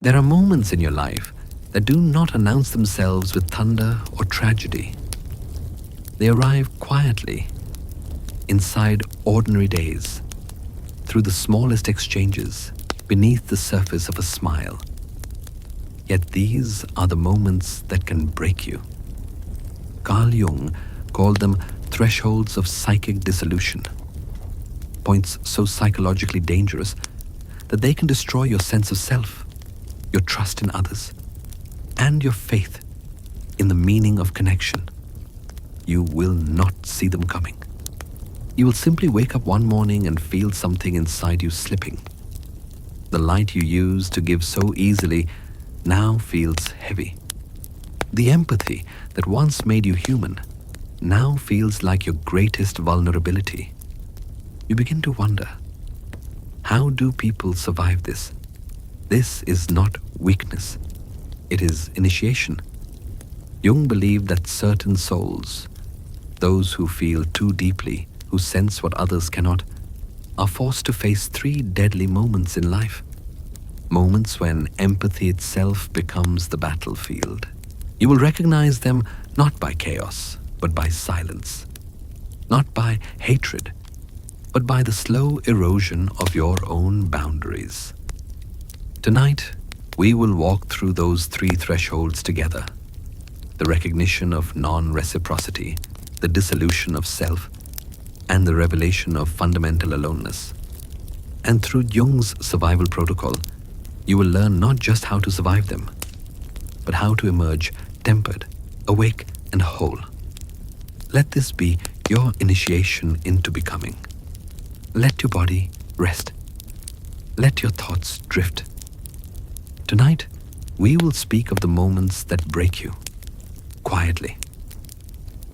There are moments in your life that do not announce themselves with thunder or tragedy. They arrive quietly, inside ordinary days, through the smallest exchanges, beneath the surface of a smile. Yet these are the moments that can break you. Carl Jung called them thresholds of psychic dissolution, points so psychologically dangerous that they can destroy your sense of self, your trust in others, and your faith in the meaning of connection. You will not see them coming. You will simply wake up one morning and feel something inside you slipping. The light you used to give so easily now feels heavy. The empathy that once made you human now feels like your greatest vulnerability. You begin to wonder, how do people survive this? This is not weakness. It is initiation. Jung believed that certain souls, those who feel too deeply, who sense what others cannot, are forced to face 3 deadly moments in life. Moments when empathy itself becomes the battlefield. You will recognize them not by chaos, but by silence. Not by hatred, but by the slow erosion of your own boundaries. Tonight, we will walk through those 3 thresholds together. The recognition of non-reciprocity, the dissolution of self, and the revelation of fundamental aloneness. And through Jung's survival protocol, you will learn not just how to survive them, but how to emerge tempered, awake, and whole. Let this be your initiation into becoming. Let your body rest. Let your thoughts drift. Tonight, we will speak of the moments that break you, quietly.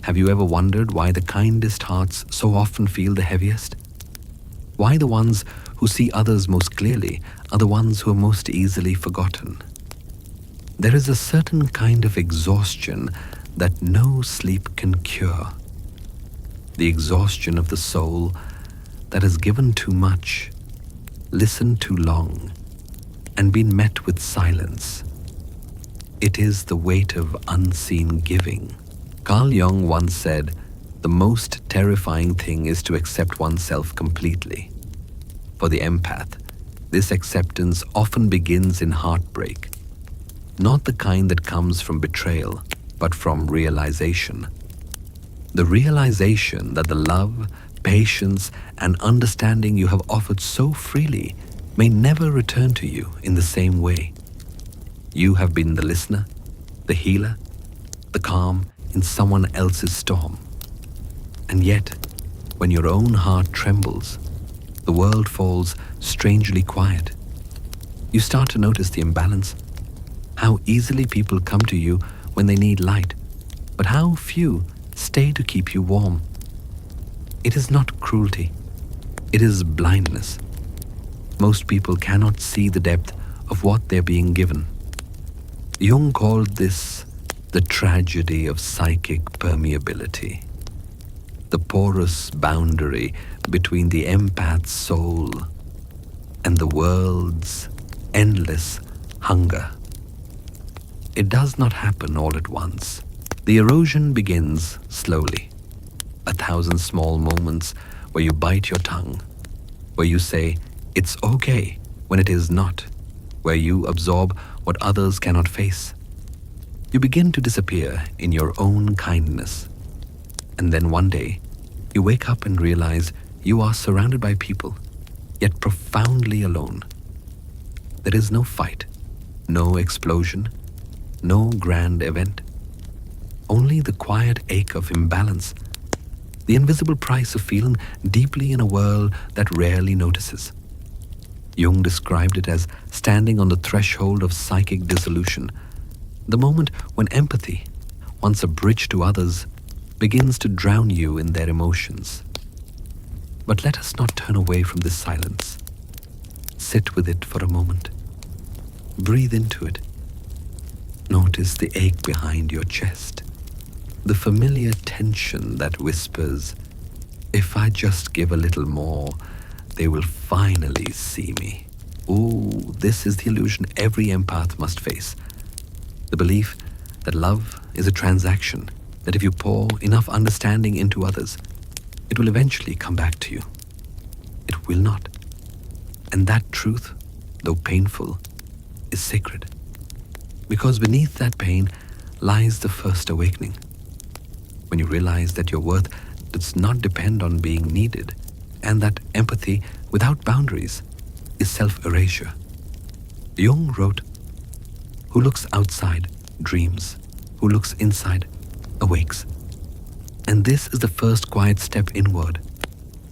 Have you ever wondered why the kindest hearts so often feel the heaviest? Why the ones who see others most clearly are the ones who are most easily forgotten? There is a certain kind of exhaustion that no sleep can cure. The exhaustion of the soul that has given too much, listened too long, and been met with silence. It is the weight of unseen giving. Carl Jung once said, "The most terrifying thing is to accept oneself completely." For the empath, this acceptance often begins in heartbreak, not the kind that comes from betrayal, but from realization. The realization that the love, patience, and understanding you have offered so freely may never return to you in the same way. You have been the listener, the healer, the calm in someone else's storm. And yet, when your own heart trembles, the world falls strangely quiet. You start to notice the imbalance, how easily people come to you when they need light, but how few stay to keep you warm. It is not cruelty, it is blindness. Most people cannot see the depth of what they're being given. Jung called this the tragedy of psychic permeability, the porous boundary between the empath's soul and the world's endless hunger. It does not happen all at once. The erosion begins slowly. 1,000 small moments where you bite your tongue, where you say, "It's okay," when it is not, where you absorb what others cannot face. You begin to disappear in your own kindness. And then one day, you wake up and realize you are surrounded by people, yet profoundly alone. There is no fight, no explosion, no grand event. Only the quiet ache of imbalance, the invisible price of feeling deeply in a world that rarely notices. Jung described it as standing on the threshold of psychic dissolution, the moment when empathy, once a bridge to others, begins to drown you in their emotions. But let us not turn away from this silence. Sit with it for a moment. Breathe into it. Notice the ache behind your chest, the familiar tension that whispers, "If I just give a little more, they will finally see me." Ooh, this is the illusion every empath must face. The belief that love is a transaction, that if you pour enough understanding into others, it will eventually come back to you. It will not. And that truth, though painful, is sacred. Because beneath that pain lies the first awakening. When you realize that your worth does not depend on being needed, and that empathy without boundaries is self-erasure. Jung wrote, "Who looks outside dreams, who looks inside awakes." And this is the first quiet step inward,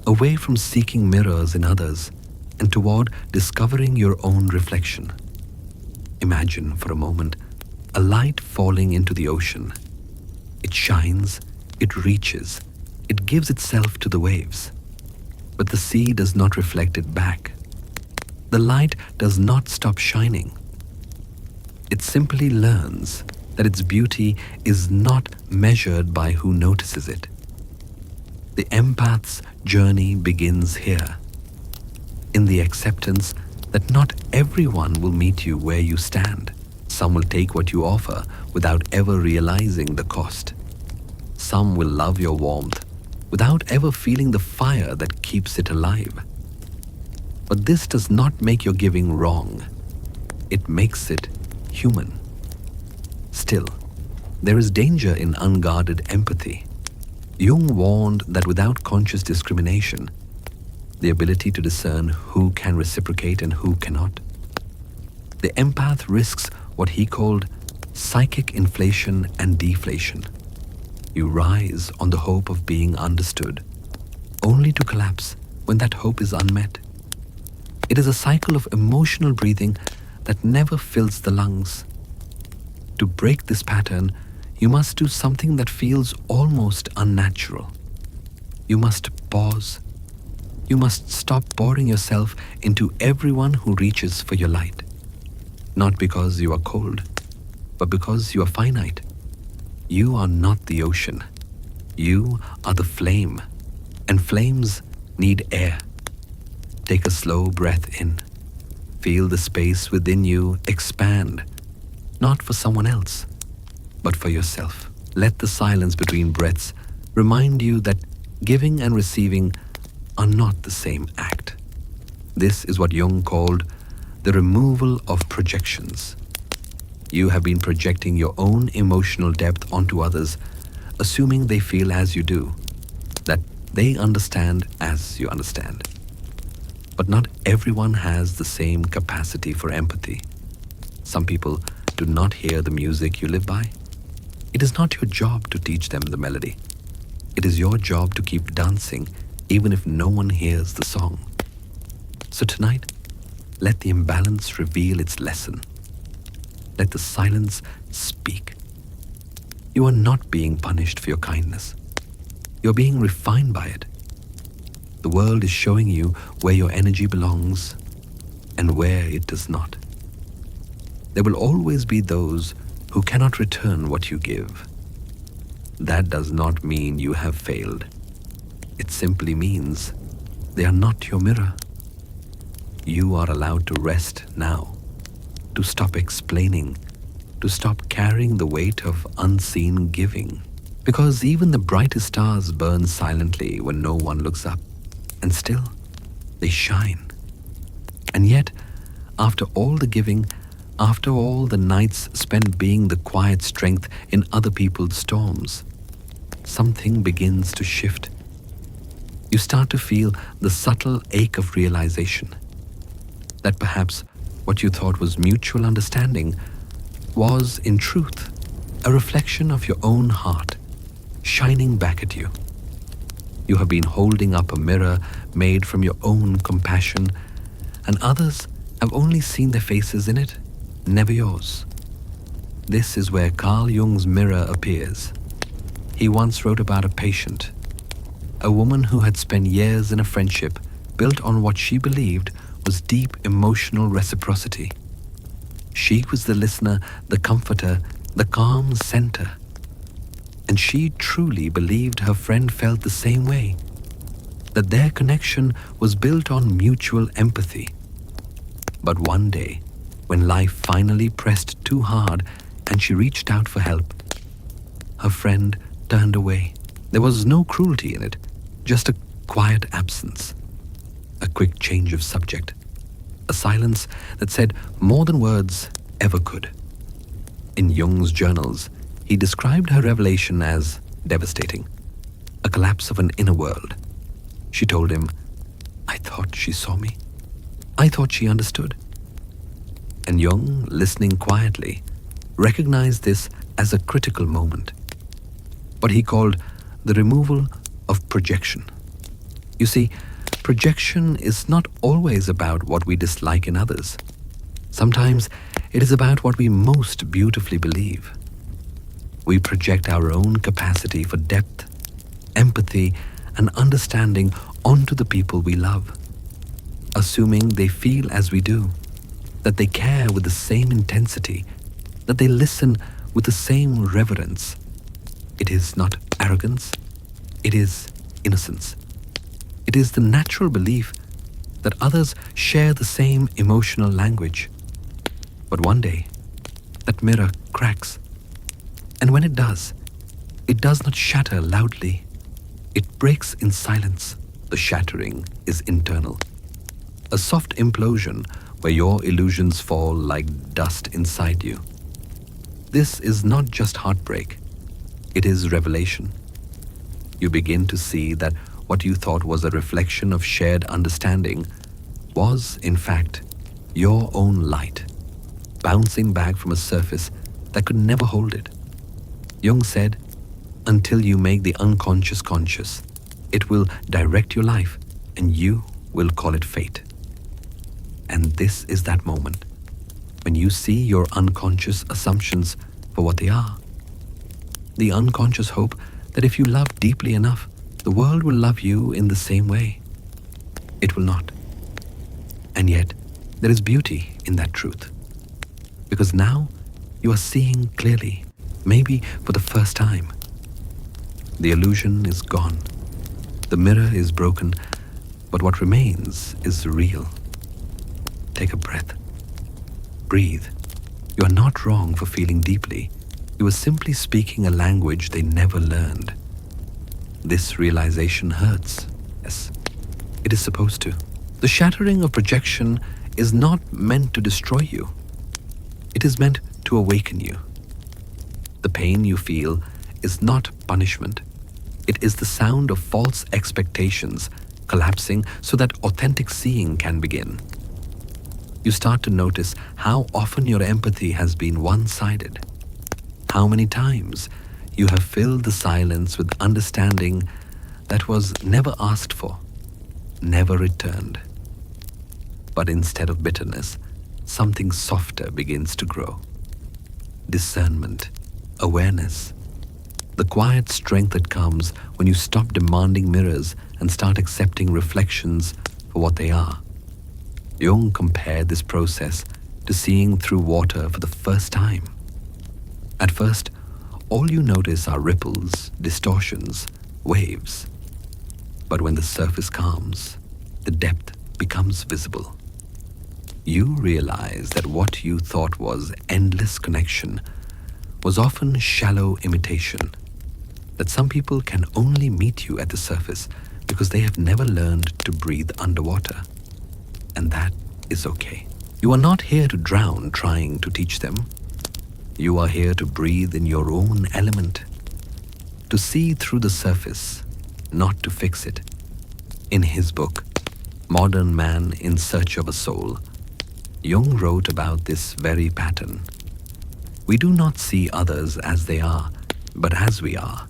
away from seeking mirrors in others and toward discovering your own reflection. Imagine for a moment a light falling into the ocean. It shines, it reaches, it gives itself to the waves. But the sea does not reflect it back. The light does not stop shining. It simply learns that its beauty is not measured by who notices it. The empath's journey begins here, in the acceptance that not everyone will meet you where you stand. Some will take what you offer without ever realizing the cost. Some will love your warmth without ever feeling the fire that keeps it alive. But this does not make your giving wrong. It makes it human. Still, there is danger in unguarded empathy. Jung warned that without conscious discrimination, the ability to discern who can reciprocate and who cannot, the empath risks what he called psychic inflation and deflation. You rise on the hope of being understood, only to collapse when that hope is unmet. It is a cycle of emotional breathing that never fills the lungs. To break this pattern, you must do something that feels almost unnatural. You must pause. You must stop pouring yourself into everyone who reaches for your light. Not because you are cold, but because you are finite. You are not the ocean. You are the flame, and flames need air. Take a slow breath in. Feel the space within you expand, not for someone else, but for yourself. Let the silence between breaths remind you that giving and receiving are not the same act. This is what Jung called the removal of projections. You have been projecting your own emotional depth onto others, assuming they feel as you do, that they understand as you understand. But not everyone has the same capacity for empathy. Some people do not hear the music you live by. It is not your job to teach them the melody. It is your job to keep dancing even if no one hears the song. So tonight, let the imbalance reveal its lesson. Let the silence speak. You are not being punished for your kindness. You're being refined by it. The world is showing you where your energy belongs and where it does not. There will always be those who cannot return what you give. That does not mean you have failed. It simply means they are not your mirror. You are allowed to rest now, to stop explaining, to stop carrying the weight of unseen giving. Because even the brightest stars burn silently when no one looks up, and still they shine. And yet, after all the giving, after all the nights spent being the quiet strength in other people's storms, something begins to shift. You start to feel the subtle ache of realization that perhaps what you thought was mutual understanding was, in truth, a reflection of your own heart shining back at you. You have been holding up a mirror made from your own compassion, and others have only seen their faces in it, never yours. This is where Carl Jung's mirror appears. He once wrote about a patient, a woman who had spent years in a friendship built on what she believed was deep emotional reciprocity. She was the listener, the comforter, the calm center. And she truly believed her friend felt the same way, that their connection was built on mutual empathy. But one day, when life finally pressed too hard and she reached out for help, her friend turned away. There was no cruelty in it, just a quiet absence, a quick change of subject, a silence that said more than words ever could. In Jung's journals, he described her revelation as devastating, a collapse of an inner world. She told him, "I thought she saw me. I thought she understood." And Jung, listening quietly, recognized this as a critical moment, what he called the removal of projection. You see, projection is not always about what we dislike in others. Sometimes it is about what we most beautifully believe. We project our own capacity for depth, empathy, and understanding onto the people we love, assuming they feel as we do, that they care with the same intensity, that they listen with the same reverence. It is not arrogance, it is innocence. It is the natural belief that others share the same emotional language. But one day, that mirror cracks. And when it does not shatter loudly. It breaks in silence. The shattering is internal. A soft implosion where your illusions fall like dust inside you. This is not just heartbreak. It is revelation. You begin to see that what you thought was a reflection of shared understanding was, in fact, your own light, bouncing back from a surface that could never hold it. Jung said, "Until you make the unconscious conscious, it will direct your life and you will call it fate." And this is that moment when you see your unconscious assumptions for what they are. The unconscious hope that if you love deeply enough, the world will love you in the same way. It will not. And yet, there is beauty in that truth. Because now you are seeing clearly, maybe for the first time. The illusion is gone. The mirror is broken, but what remains is real. Take a breath. Breathe. You are not wrong for feeling deeply. You are simply speaking a language they never learned. This realization hurts. Yes, it is supposed to. The shattering of projection is not meant to destroy you. It is meant to awaken you. The pain you feel is not punishment. It is the sound of false expectations collapsing so that authentic seeing can begin. You start to notice how often your empathy has been one-sided. How many times you have filled the silence with understanding that was never asked for, never returned. But instead of bitterness, something softer begins to grow. Discernment, awareness, the quiet strength that comes when you stop demanding mirrors and start accepting reflections for what they are. Jung compared this process to seeing through water for the first time. At first, all you notice are ripples, distortions, waves. But when the surface calms, the depth becomes visible. You realize that what you thought was endless connection was often shallow imitation, that some people can only meet you at the surface because they have never learned to breathe underwater. And that is okay. You are not here to drown trying to teach them. You are here to breathe in your own element, to see through the surface, not to fix it. In his book, Modern Man in Search of a Soul, Jung wrote about this very pattern. We do not see others as they are, but as we are,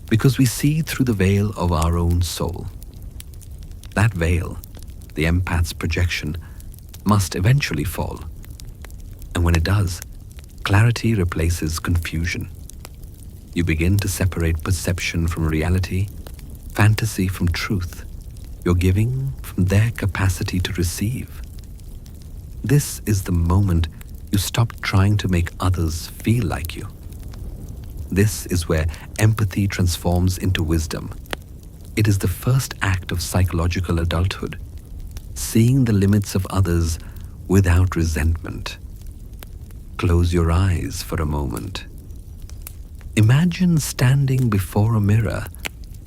because we see through the veil of our own soul. That veil, the empath's projection, must eventually fall. And when it does, clarity replaces confusion. You begin to separate perception from reality, fantasy from truth, your giving from their capacity to receive. This is the moment you stop trying to make others feel like you. This is where empathy transforms into wisdom. It is the first act of psychological adulthood, seeing the limits of others without resentment. Close your eyes for a moment. Imagine standing before a mirror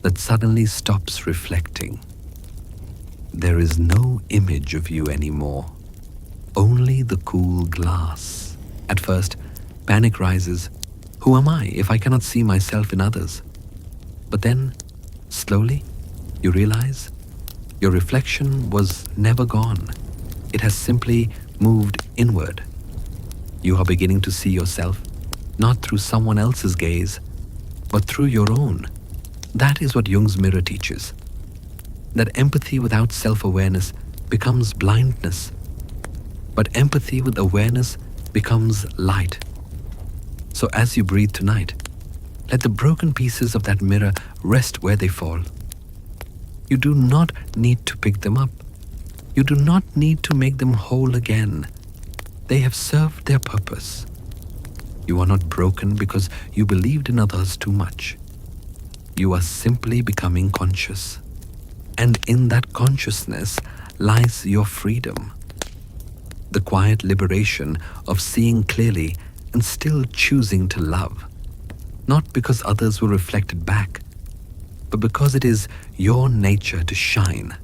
that suddenly stops reflecting. There is no image of you anymore, only the cool glass. At first, panic rises. Who am I if I cannot see myself in others? But then, slowly, you realize your reflection was never gone. It has simply moved inward. You are beginning to see yourself, not through someone else's gaze, but through your own. That is what Jung's mirror teaches. That empathy without self-awareness becomes blindness, but empathy with awareness becomes light. So as you breathe tonight, let the broken pieces of that mirror rest where they fall. You do not need to pick them up. You do not need to make them whole again. They have served their purpose. You are not broken because you believed in others too much. You are simply becoming conscious. And in that consciousness lies your freedom. The quiet liberation of seeing clearly and still choosing to love. Not because others were reflected back, but because it is your nature to shine.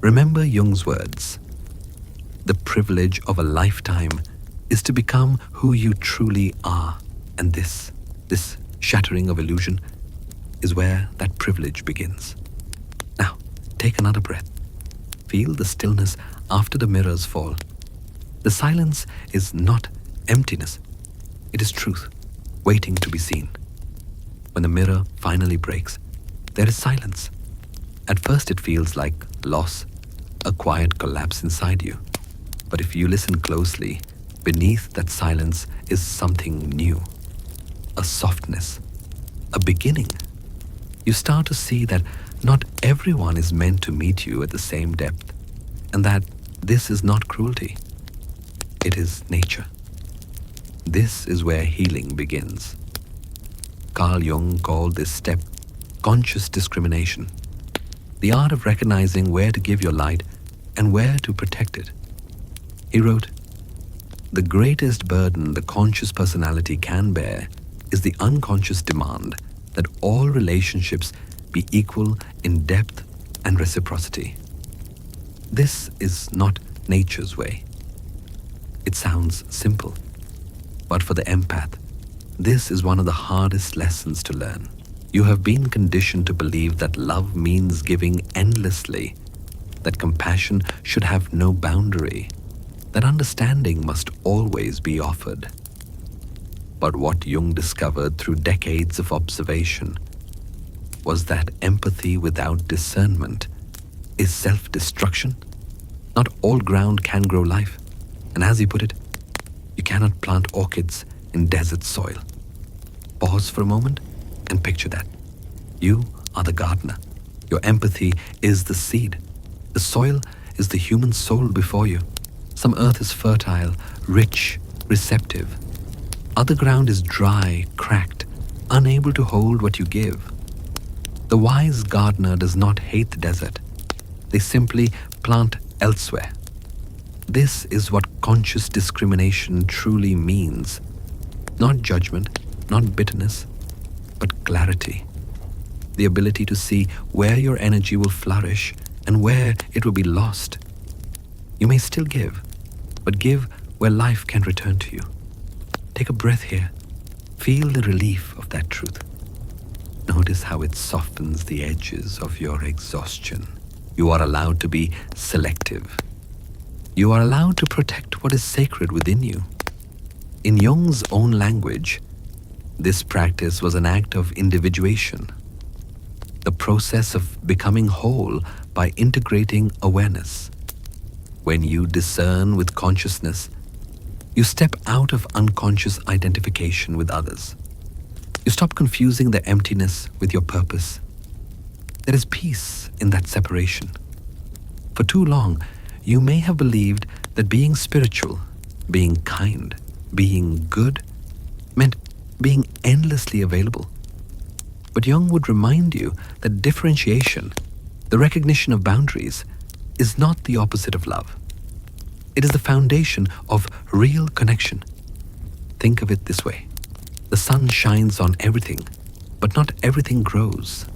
Remember Jung's words. The privilege of a lifetime is to become who you truly are. And this shattering of illusion is where that privilege begins. Now, take another breath. Feel the stillness after the mirrors fall. The silence is not emptiness. It is truth, waiting to be seen. When the mirror finally breaks, there is silence. At first it feels like loss, a quiet collapse inside you. But if you listen closely, beneath that silence is something new. A softness, a beginning. You start to see that not everyone is meant to meet you at the same depth, and that this is not cruelty. It is nature. This is where healing begins. Carl Jung called this step conscious discrimination, the art of recognizing where to give your light and where to protect it. He wrote, "The greatest burden the conscious personality can bear is the unconscious demand that all relationships be equal in depth and reciprocity." This is not nature's way. It sounds simple, but for the empath, this is one of the hardest lessons to learn. You have been conditioned to believe that love means giving endlessly, that compassion should have no boundary, that understanding must always be offered. But what Jung discovered through decades of observation was that empathy without discernment is self-destruction. Not all ground can grow life, and as he put it, you cannot plant orchids in desert soil. Pause for a moment and picture that. You are the gardener. Your empathy is the seed. The soil is the human soul before you. Some earth is fertile, rich, receptive. Other ground is dry, cracked, unable to hold what you give. The wise gardener does not hate the desert. They simply plant elsewhere. This is what conscious discrimination truly means. Not judgment, not bitterness, but clarity. The ability to see where your energy will flourish and where it will be lost. You may still give, but give where life can return to you. Take a breath here. Feel the relief of that truth. Notice how it softens the edges of your exhaustion. You are allowed to be selective. You are allowed to protect what is sacred within you. In Jung's own language, this practice was an act of individuation, the process of becoming whole by integrating awareness. When you discern with consciousness, you step out of unconscious identification with others. You stop confusing the emptiness with your purpose. There is peace in that separation. For too long, you may have believed that being spiritual, being kind, being good, meant being endlessly available. But Jung would remind you that differentiation, the recognition of boundaries, is not the opposite of love. It is the foundation of real connection. Think of it this way. The sun shines on everything, but not everything grows.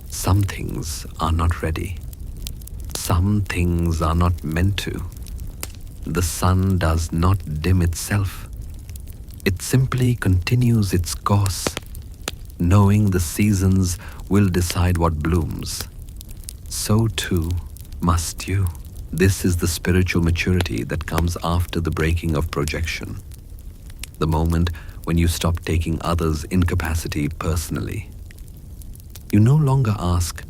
Some things are not ready. Some things are not meant to. The sun does not dim itself. It simply continues its course, knowing the seasons will decide what blooms. So too must you. This is the spiritual maturity that comes after the breaking of projection. The moment when you stop taking others' incapacity personally. You no longer ask,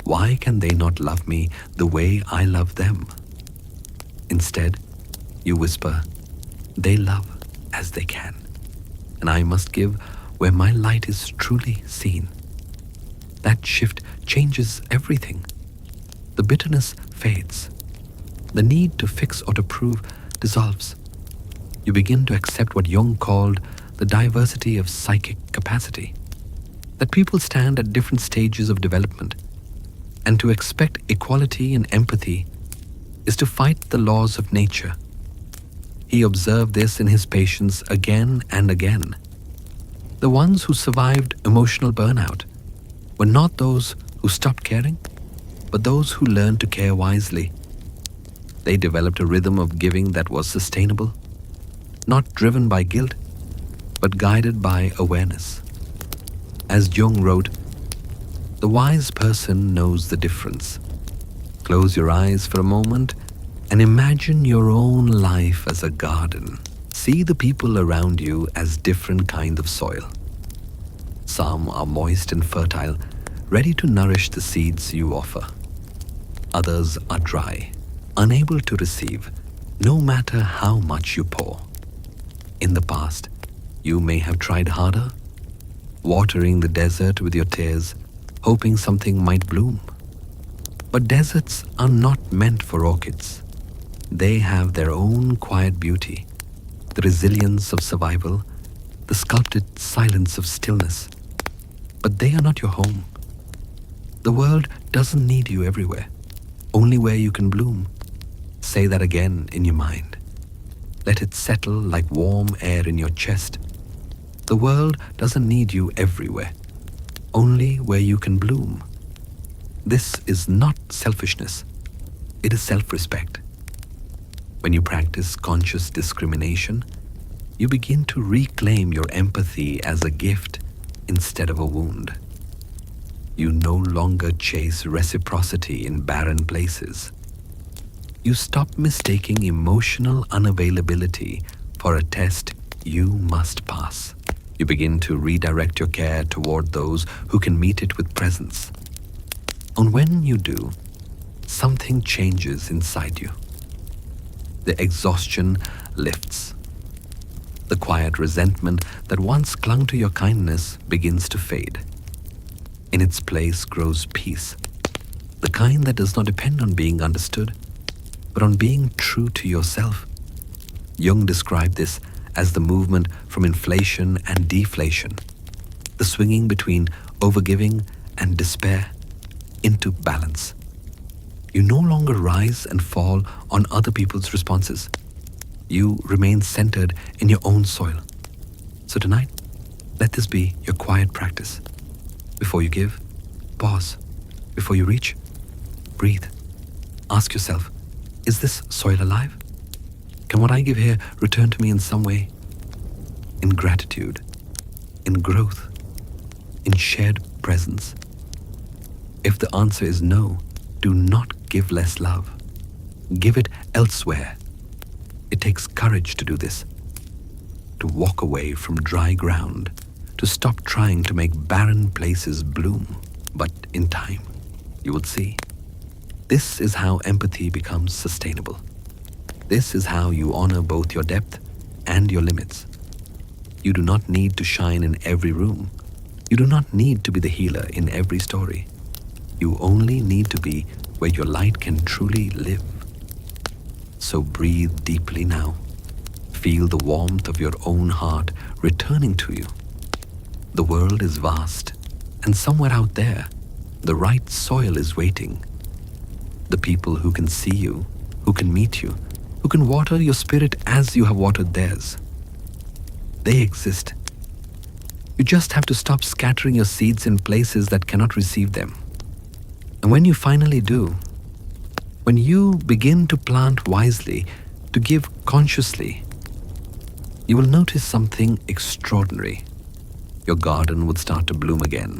why can they not love me the way I love them? Instead, you whisper, they love as they can, and I must give where my light is truly seen. That shift changes everything. The bitterness fades. The need to fix or to prove dissolves. You begin to accept what Jung called the diversity of psychic capacity. That people stand at different stages of development, and to expect equality and empathy is to fight the laws of nature. He observed this in his patients again and again. The ones who survived emotional burnout were not those who stopped caring, but those who learned to care wisely. They developed a rhythm of giving that was sustainable, not driven by guilt, but guided by awareness. As Jung wrote, the wise person knows the difference. Close your eyes for a moment and imagine your own life as a garden. See the people around you as different kinds of soil. Some are moist and fertile, ready to nourish the seeds you offer. Others are dry, unable to receive, no matter how much you pour. In the past, you may have tried harder, watering the desert with your tears, hoping something might bloom. But deserts are not meant for orchids. They have their own quiet beauty, the resilience of survival, the sculpted silence of stillness. But they are not your home. The world doesn't need you everywhere, only where you can bloom. Say that again in your mind. Let it settle like warm air in your chest. The world doesn't need you everywhere, only where you can bloom. This is not selfishness. It is self-respect. When you practice conscious discrimination, you begin to reclaim your empathy as a gift instead of a wound. You no longer chase reciprocity in barren places. You stop mistaking emotional unavailability for a test you must pass. You begin to redirect your care toward those who can meet it with presence. And when you do, something changes inside you. The exhaustion lifts. The quiet resentment that once clung to your kindness begins to fade. In its place grows peace, the kind that does not depend on being understood, but on being true to yourself. Jung described this as the movement from inflation and deflation, the swinging between overgiving and despair into balance. You no longer rise and fall on other people's responses. You remain centered in your own soil. So tonight, let this be your quiet practice. Before you give, pause. Before you reach, breathe. Ask yourself, is this soil alive? Can what I give here return to me in some way? In gratitude, in growth, in shared presence? If the answer is no, do not give less love. Give it elsewhere. It takes courage to do this, to walk away from dry ground, to stop trying to make barren places bloom. But in time, you will see. This is how empathy becomes sustainable. This is how you honor both your depth and your limits. You do not need to shine in every room. You do not need to be the healer in every story. You only need to be where your light can truly live. So breathe deeply now. Feel the warmth of your own heart returning to you. The world is vast, and somewhere out there, the right soil is waiting. The people who can see you, who can meet you, who can water your spirit as you have watered theirs. They exist. You just have to stop scattering your seeds in places that cannot receive them. And when you finally do, when you begin to plant wisely, to give consciously, you will notice something extraordinary. Your garden will start to bloom again.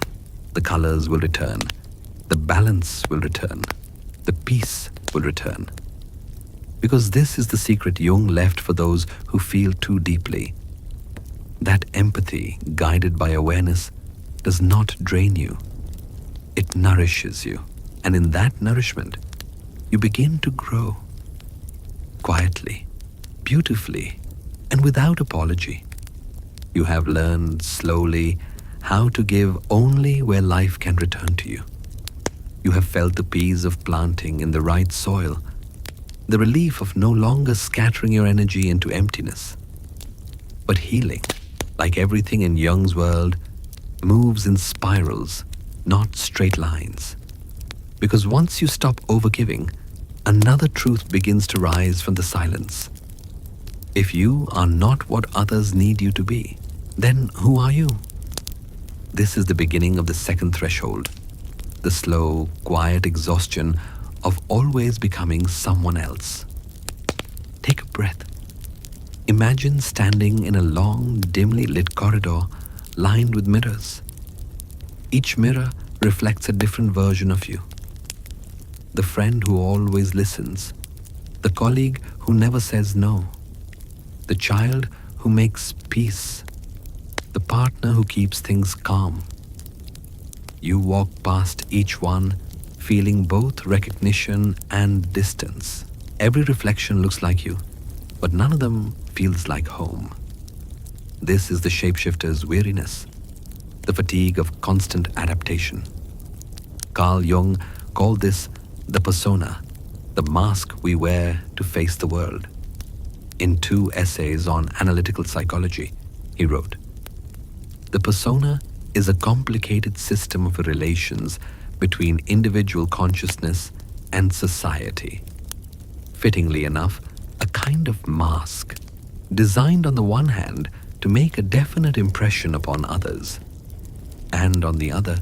The colors will return. The balance will return. The peace will return. Because this is the secret Jung left for those who feel too deeply. That empathy, guided by awareness, does not drain you. It nourishes you. And in that nourishment, you begin to grow. Quietly, beautifully, and without apology. You have learned slowly how to give only where life can return to you. You have felt the peace of planting in the right soil, the relief of no longer scattering your energy into emptiness. But healing, like everything in Jung's world, moves in spirals, not straight lines. Because once you stop overgiving, another truth begins to rise from the silence. If you are not what others need you to be, then who are you? This is the beginning of the second threshold, the slow, quiet exhaustion of always becoming someone else. Take a breath. Imagine standing in a long, dimly lit corridor lined with mirrors. Each mirror reflects a different version of you. The friend who always listens, the colleague who never says no, the child who makes peace, the partner who keeps things calm. You walk past each one, feeling both recognition and distance. Every reflection looks like you, but none of them feels like home. This is the shapeshifter's weariness, the fatigue of constant adaptation. Carl Jung called this the persona, the mask we wear to face the world. In 2 essays on analytical psychology, he wrote, "The persona is a complicated system of relations between individual consciousness and society. Fittingly enough, a kind of mask, designed on the one hand to make a definite impression upon others, and on the other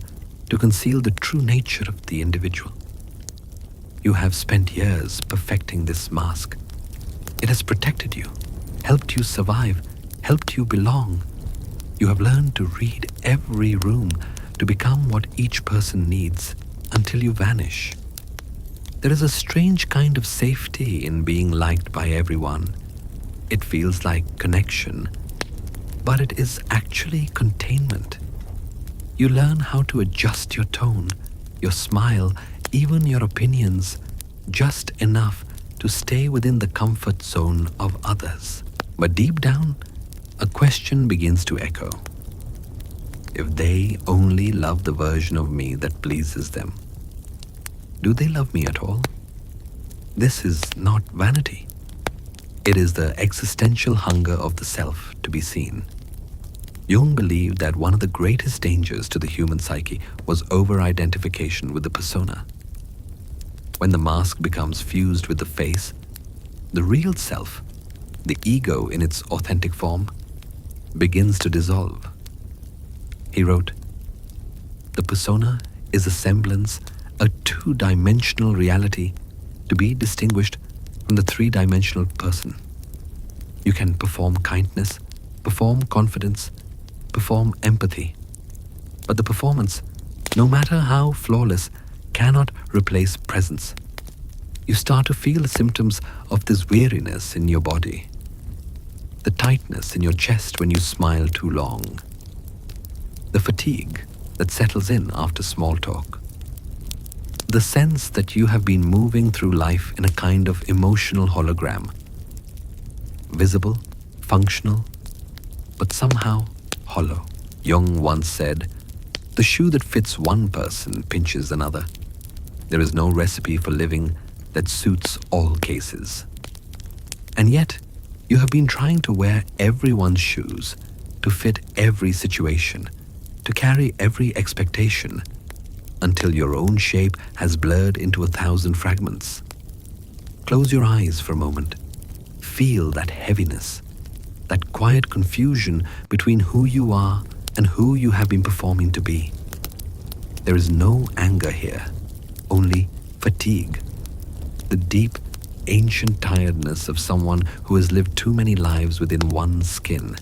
to conceal the true nature of the individual. You have spent years perfecting this mask. It has protected you, helped you survive, helped you belong. You have learned to read every room, to become what each person needs until you vanish. There is a strange kind of safety in being liked by everyone. It feels like connection, but it is actually containment. You learn how to adjust your tone, your smile, even your opinions, just enough to stay within the comfort zone of others. But deep down, a question begins to echo. If they only love the version of me that pleases them, do they love me at all? This is not vanity. It is the existential hunger of the self to be seen. Jung believed that one of the greatest dangers to the human psyche was over-identification with the persona. When the mask becomes fused with the face, the real self, the ego in its authentic form, begins to dissolve. He wrote, "The persona is a semblance, a 2-dimensional reality to be distinguished from the 3-dimensional person. You can perform kindness, perform confidence, perform empathy. But the performance, no matter how flawless, cannot replace presence. You start to feel the symptoms of this weariness in your body, the tightness in your chest when you smile too long, the fatigue that settles in after small talk, the sense that you have been moving through life in a kind of emotional hologram, visible, functional, but somehow hollow." Jung once said, "The shoe that fits one person pinches another. There is no recipe for living that suits all cases. And yet, you have been trying to wear everyone's shoes, to fit every situation, to carry every expectation, until your own shape has blurred into 1,000 fragments. Close your eyes for a moment feel that heaviness, that quiet confusion between who you are and who you have been performing to be. There is no anger here, only fatigue, the deep, ancient tiredness of someone who has lived too many lives within one skin.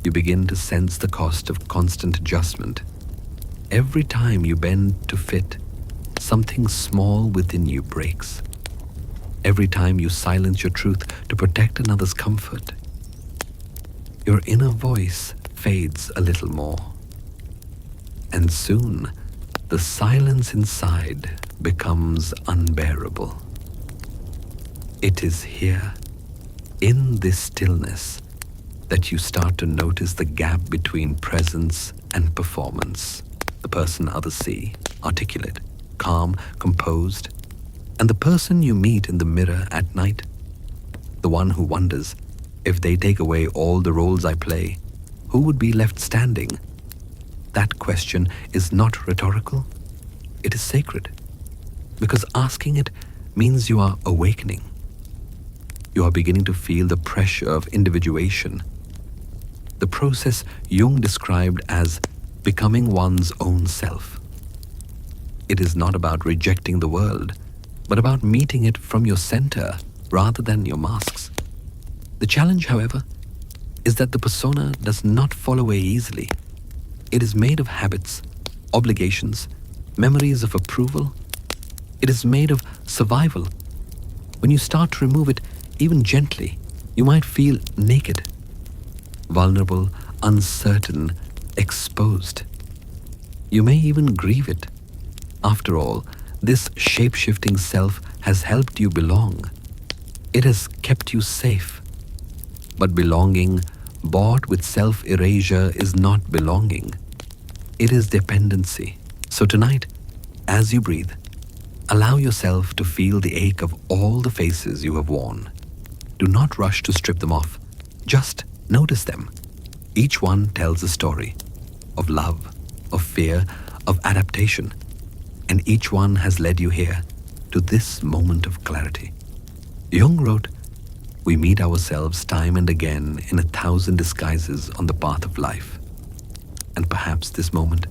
You begin to sense the cost of constant adjustment. Every time you bend to fit, something small within you breaks. Every time you silence your truth to protect another's comfort, your inner voice fades a little more. And soon, the silence inside becomes unbearable. It is here, in this stillness, that you start to notice the gap between presence and performance. The person others see, articulate, calm, composed, and the person you meet in the mirror at night, the one who wonders, if they take away all the roles I play, who would be left standing? That question is not rhetorical, it is sacred, because asking it means you are awakening. You are beginning to feel the pressure of individuation, the process Jung described as becoming one's own self. It is not about rejecting the world, but about meeting it from your center rather than your masks. The challenge, however, is that the persona does not fall away easily. It is made of habits, obligations, memories of approval. It is made of survival. When you start to remove it, even gently, you might feel naked, vulnerable, uncertain, exposed. You may even grieve it. After all, this shape-shifting self has helped you belong. It has kept you safe. But belonging, bought with self-erasure, is not belonging. It is dependency. So tonight, as you breathe, allow yourself to feel the ache of all the faces you have worn. Do not rush to strip them off. Just notice them. Each one tells a story of love, of fear, of adaptation. And each one has led you here to this moment of clarity. Jung wrote, "We meet ourselves time and again in 1,000 disguises on the path of life. And perhaps this moment,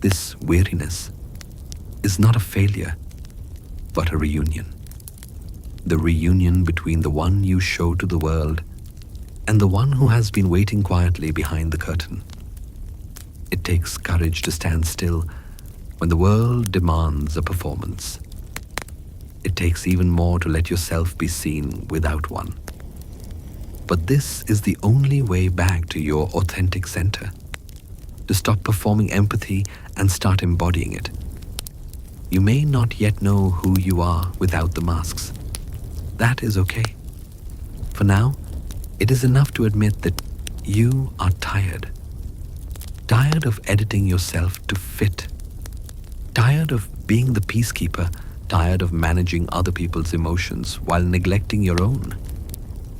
this weariness, is not a failure, but a reunion. The reunion between the one you show to the world and the one who has been waiting quietly behind the curtain. It takes courage to stand still when the world demands a performance. It takes even more to let yourself be seen without one. But this is the only way back to your authentic center, to stop performing empathy and start embodying it. You may not yet know who you are without the masks. That is okay. For now, it is enough to admit that you are tired. Tired of editing yourself to fit. Tired of being the peacekeeper, tired of managing other people's emotions while neglecting your own.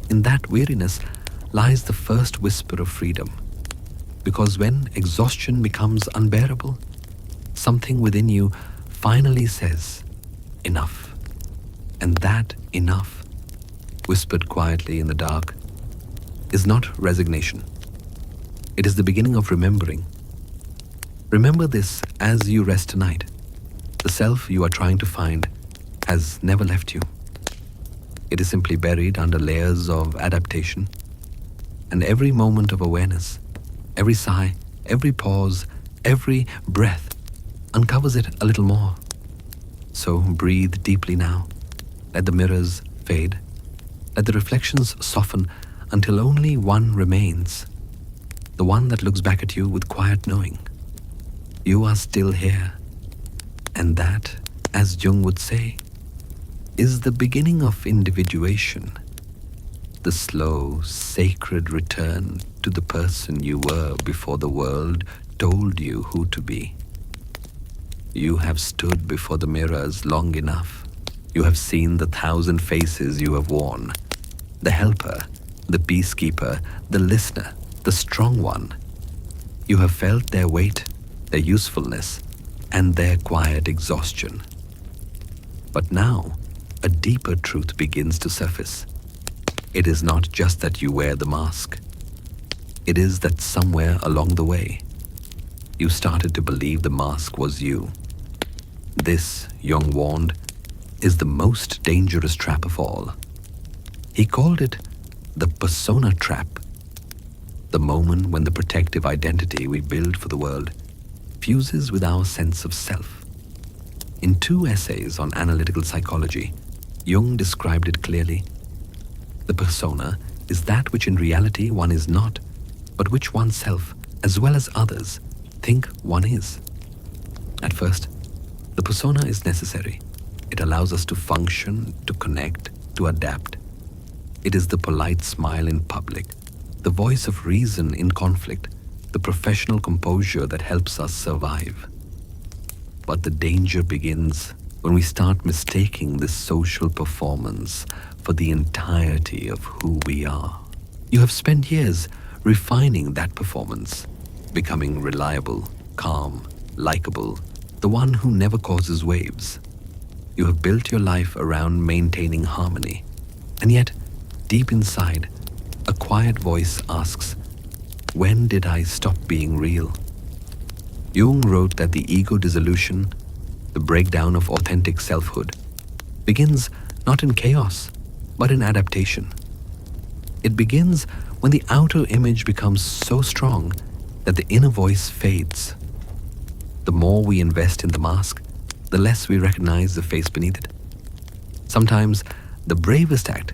In that weariness lies the first whisper of freedom. Because when exhaustion becomes unbearable, something within you finally says, enough. And that enough, whispered quietly in the dark, is not resignation. It is the beginning of remembering. Remember this as you rest tonight. The self you are trying to find has never left you. It is simply buried under layers of adaptation. And every moment of awareness, every sigh, every pause, every breath uncovers it a little more. So breathe deeply now. Let the mirrors fade. Let the reflections soften until only one remains. The one that looks back at you with quiet knowing. You are still here. And that, as Jung would say, is the beginning of individuation. The slow, sacred return to the person you were before the world told you who to be. You have stood before the mirrors long enough. You have seen the 1,000 faces you have worn. The helper, the peacekeeper, the listener, the strong one. You have felt their weight, their usefulness, and their quiet exhaustion. But now, a deeper truth begins to surface. It is not just that you wear the mask. It is that somewhere along the way, you started to believe the mask was you. This, Jung warned, is the most dangerous trap of all. He called it the persona trap, the moment when the protective identity we build for the world fuses with our sense of self. In 2 essays on analytical psychology, Jung described it clearly. The persona is that which in reality one is not, but which oneself, as well as others, think one is. At first, the persona is necessary. It allows us to function, to connect, to adapt. It is the polite smile in public, the voice of reason in conflict, the professional composure that helps us survive. But the danger begins when we start mistaking this social performance for the entirety of who we are. You have spent years refining that performance, becoming reliable, calm, likable, the one who never causes waves. You have built your life around maintaining harmony, and yet, deep inside, a quiet voice asks, when did I stop being real? Jung wrote that the ego dissolution, the breakdown of authentic selfhood, begins not in chaos, but in adaptation. It begins when the outer image becomes so strong that the inner voice fades. The more we invest in the mask, the less we recognize the face beneath it. Sometimes the bravest act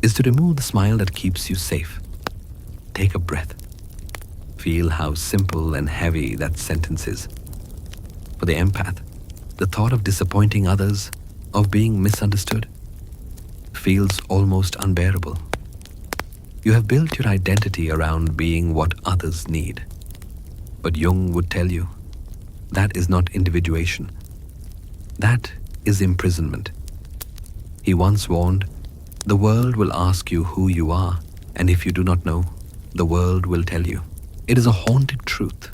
is to remove the smile that keeps you safe. Take a breath. Feel how simple and heavy that sentence is. For the empath, the thought of disappointing others, of being misunderstood, feels almost unbearable. You have built your identity around being what others need. But Jung would tell you, that is not individuation. That is imprisonment. He once warned, the world will ask you who you are, and if you do not know, the world will tell you. It is a haunted truth.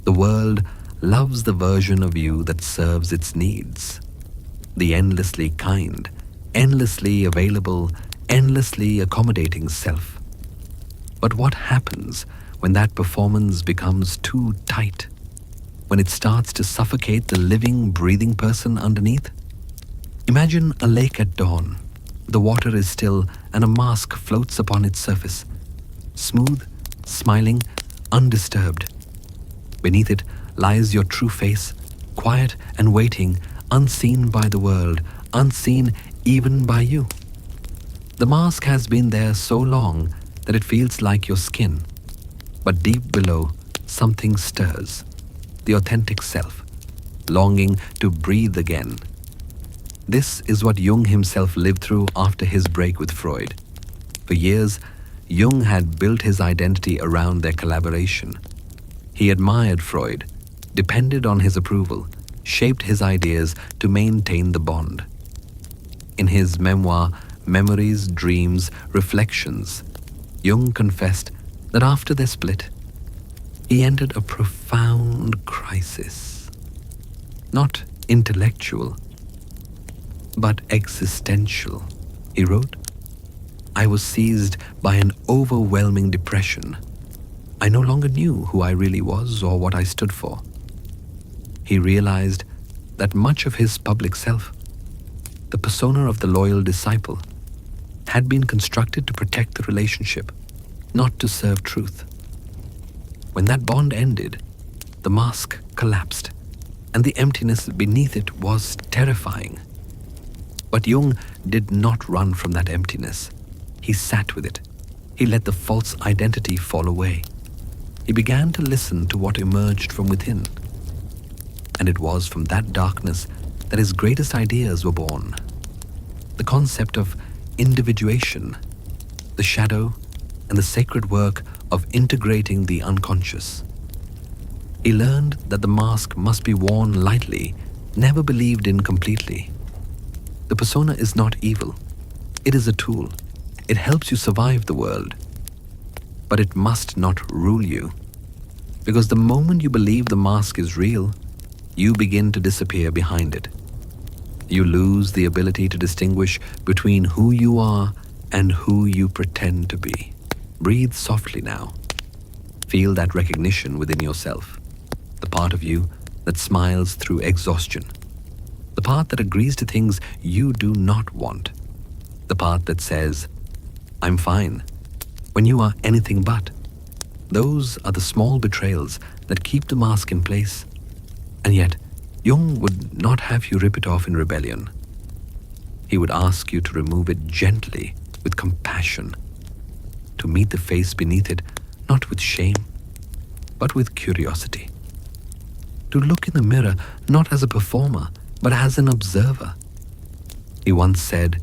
The world loves the version of you that serves its needs. The endlessly kind, endlessly available, endlessly accommodating self. But what happens when that performance becomes too tight? When it starts to suffocate the living, breathing person underneath? Imagine a lake at dawn. The water is still and a mask floats upon its surface. Smooth, smiling, undisturbed. Beneath it lies your true face, quiet and waiting, unseen by the world, unseen even by you. The mask has been there so long that it feels like your skin. But deep below, something stirs. The authentic self, longing to breathe again. This is what Jung himself lived through after his break with Freud. For years, Jung had built his identity around their collaboration. He admired Freud, depended on his approval, shaped his ideas to maintain the bond. In his memoir, Memories, Dreams, Reflections, Jung confessed that after their split, he entered a profound crisis. Not intellectual, but existential. He wrote, I was seized by an overwhelming depression. I no longer knew who I really was or what I stood for. He realized that much of his public self, the persona of the loyal disciple, had been constructed to protect the relationship, not to serve truth. When that bond ended, the mask collapsed, and the emptiness beneath it was terrifying. But Jung did not run from that emptiness. He sat with it. He let the false identity fall away. He began to listen to what emerged from within. And it was from that darkness that his greatest ideas were born. The concept of individuation, the shadow, and the sacred work of integrating the unconscious. He learned that the mask must be worn lightly, never believed in completely. The persona is not evil. It is a tool. It helps you survive the world. But it must not rule you. Because the moment you believe the mask is real, you begin to disappear behind it. You lose the ability to distinguish between who you are and who you pretend to be. Breathe softly now. Feel that recognition within yourself, the part of you that smiles through exhaustion, the part that agrees to things you do not want, the part that says, "I'm fine," when you are anything but. Those are the small betrayals that keep the mask in place. And yet, Jung would not have you rip it off in rebellion. He would ask you to remove it gently, with compassion, to meet the face beneath it, not with shame, but with curiosity. To look in the mirror not as a performer, but as an observer. He once said,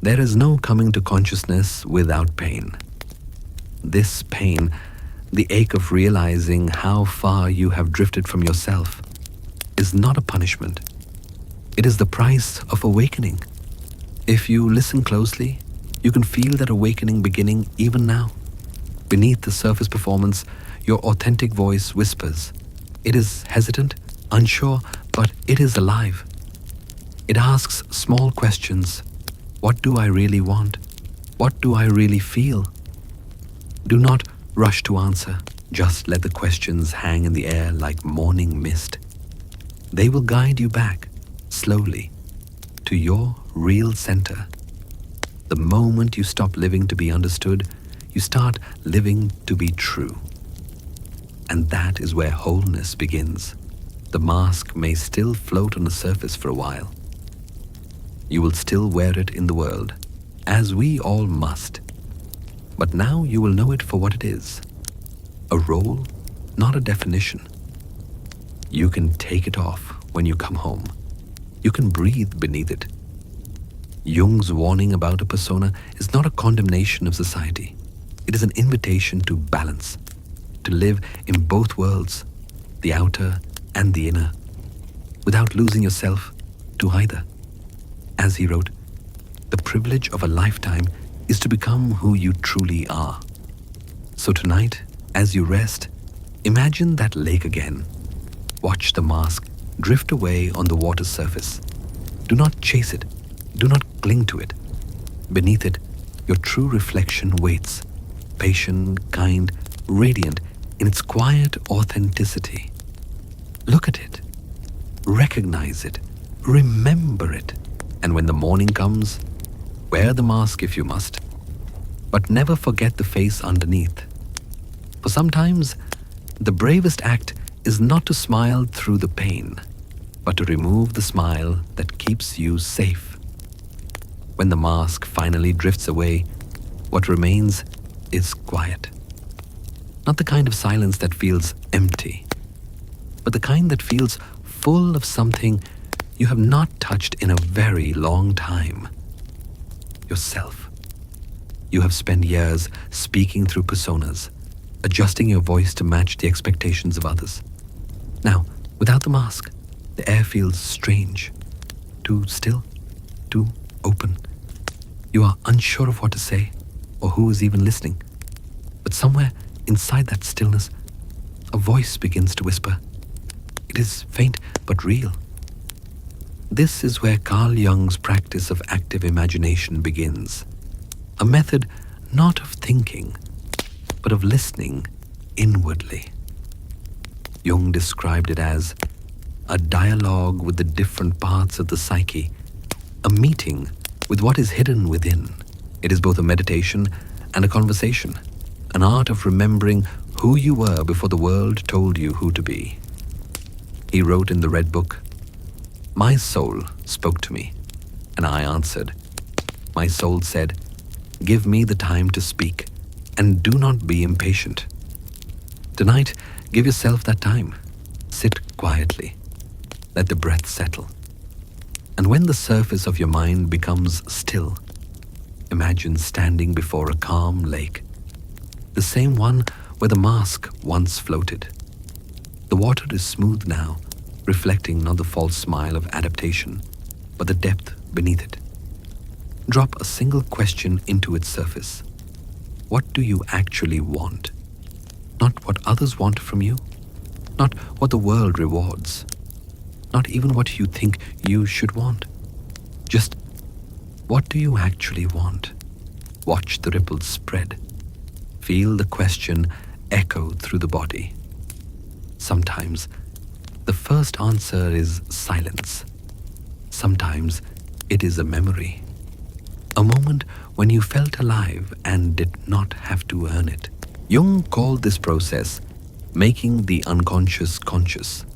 "There is no coming to consciousness without pain." This pain, the ache of realizing how far you have drifted from yourself, is not a punishment. It is the price of awakening. If you listen closely, you can feel that awakening beginning even now. Beneath the surface performance, your authentic voice whispers. It is hesitant, unsure, but it is alive. It asks small questions. What do I really want? What do I really feel? Do not rush to answer. Just let the questions hang in the air like morning mist. They will guide you back, slowly, to your real center. The moment you stop living to be understood, you start living to be true. And that is where wholeness begins. The mask may still float on the surface for a while. You will still wear it in the world, as we all must. But now you will know it for what it is. A role, not a definition. You can take it off when you come home. You can breathe beneath it. Jung's warning about a persona is not a condemnation of society. It is an invitation to balance, to live in both worlds, the outer and the inner, without losing yourself to either. As he wrote, the privilege of a lifetime is to become who you truly are. So tonight, as you rest, imagine that lake again. Watch the mask drift away on the water's surface. Do not chase it. Do not cling to it. Beneath it, your true reflection waits, patient, kind, radiant in its quiet authenticity. Look at it. Recognize it. Remember it. And when the morning comes, wear the mask if you must, but never forget the face underneath. For sometimes, the bravest act is not to smile through the pain, but to remove the smile that keeps you safe. When the mask finally drifts away, what remains is quiet. Not the kind of silence that feels empty, but the kind that feels full of something you have not touched in a very long time. Yourself. You have spent years speaking through personas, adjusting your voice to match the expectations of others. Now, without the mask, the air feels strange, too still, too open. You are unsure of what to say or who is even listening. But somewhere inside that stillness, a voice begins to whisper. It is faint but real. This is where Carl Jung's practice of active imagination begins. A method not of thinking, but of listening inwardly. Jung described it as a dialogue with the different parts of the psyche, a meeting with what is hidden within. It is both a meditation and a conversation, an art of remembering who you were before the world told you who to be. He wrote in the Red Book, "My soul spoke to me, and I answered. My soul said, 'Give me the time to speak, and do not be impatient.' Tonight, give yourself that time. Sit quietly. Let the breath settle. And when the surface of your mind becomes still, imagine standing before a calm lake, the same one where the mask once floated. The water is smooth now, reflecting not the false smile of adaptation, but the depth beneath it. Drop a single question into its surface. What do you actually want? Not what others want from you, not what the world rewards, not even what you think you should want. Just, what do you actually want? Watch the ripples spread. Feel the question echo through the body. Sometimes the first answer is silence. Sometimes it is a memory. A moment when you felt alive and did not have to earn it. Jung called this process making the unconscious conscious.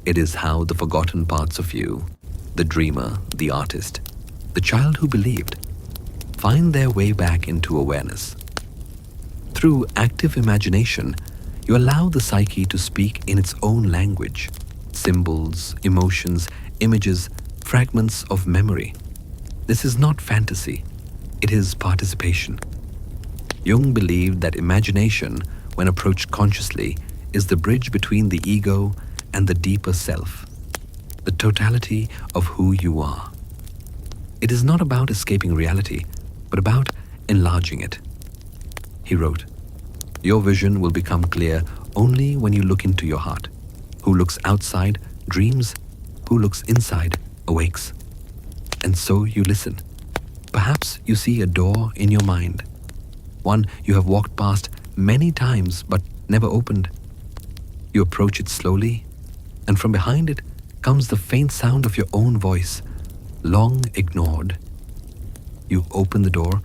It is how the forgotten parts of you, the dreamer, the artist, the child who believed, find their way back into awareness. Through active imagination, you allow the psyche to speak in its own language, symbols, emotions, images, fragments of memory. This is not fantasy, it is participation. Jung believed that imagination, when approached consciously, is the bridge between the ego and the deeper self, the totality of who you are. It is not about escaping reality, but about enlarging it. He wrote, "Your vision will become clear only when you look into your heart. Who looks outside dreams, who looks inside awakes." And so you listen. Perhaps you see a door in your mind, one you have walked past many times but never opened. You approach it slowly, and from behind it comes the faint sound of your own voice, long ignored. You open the door,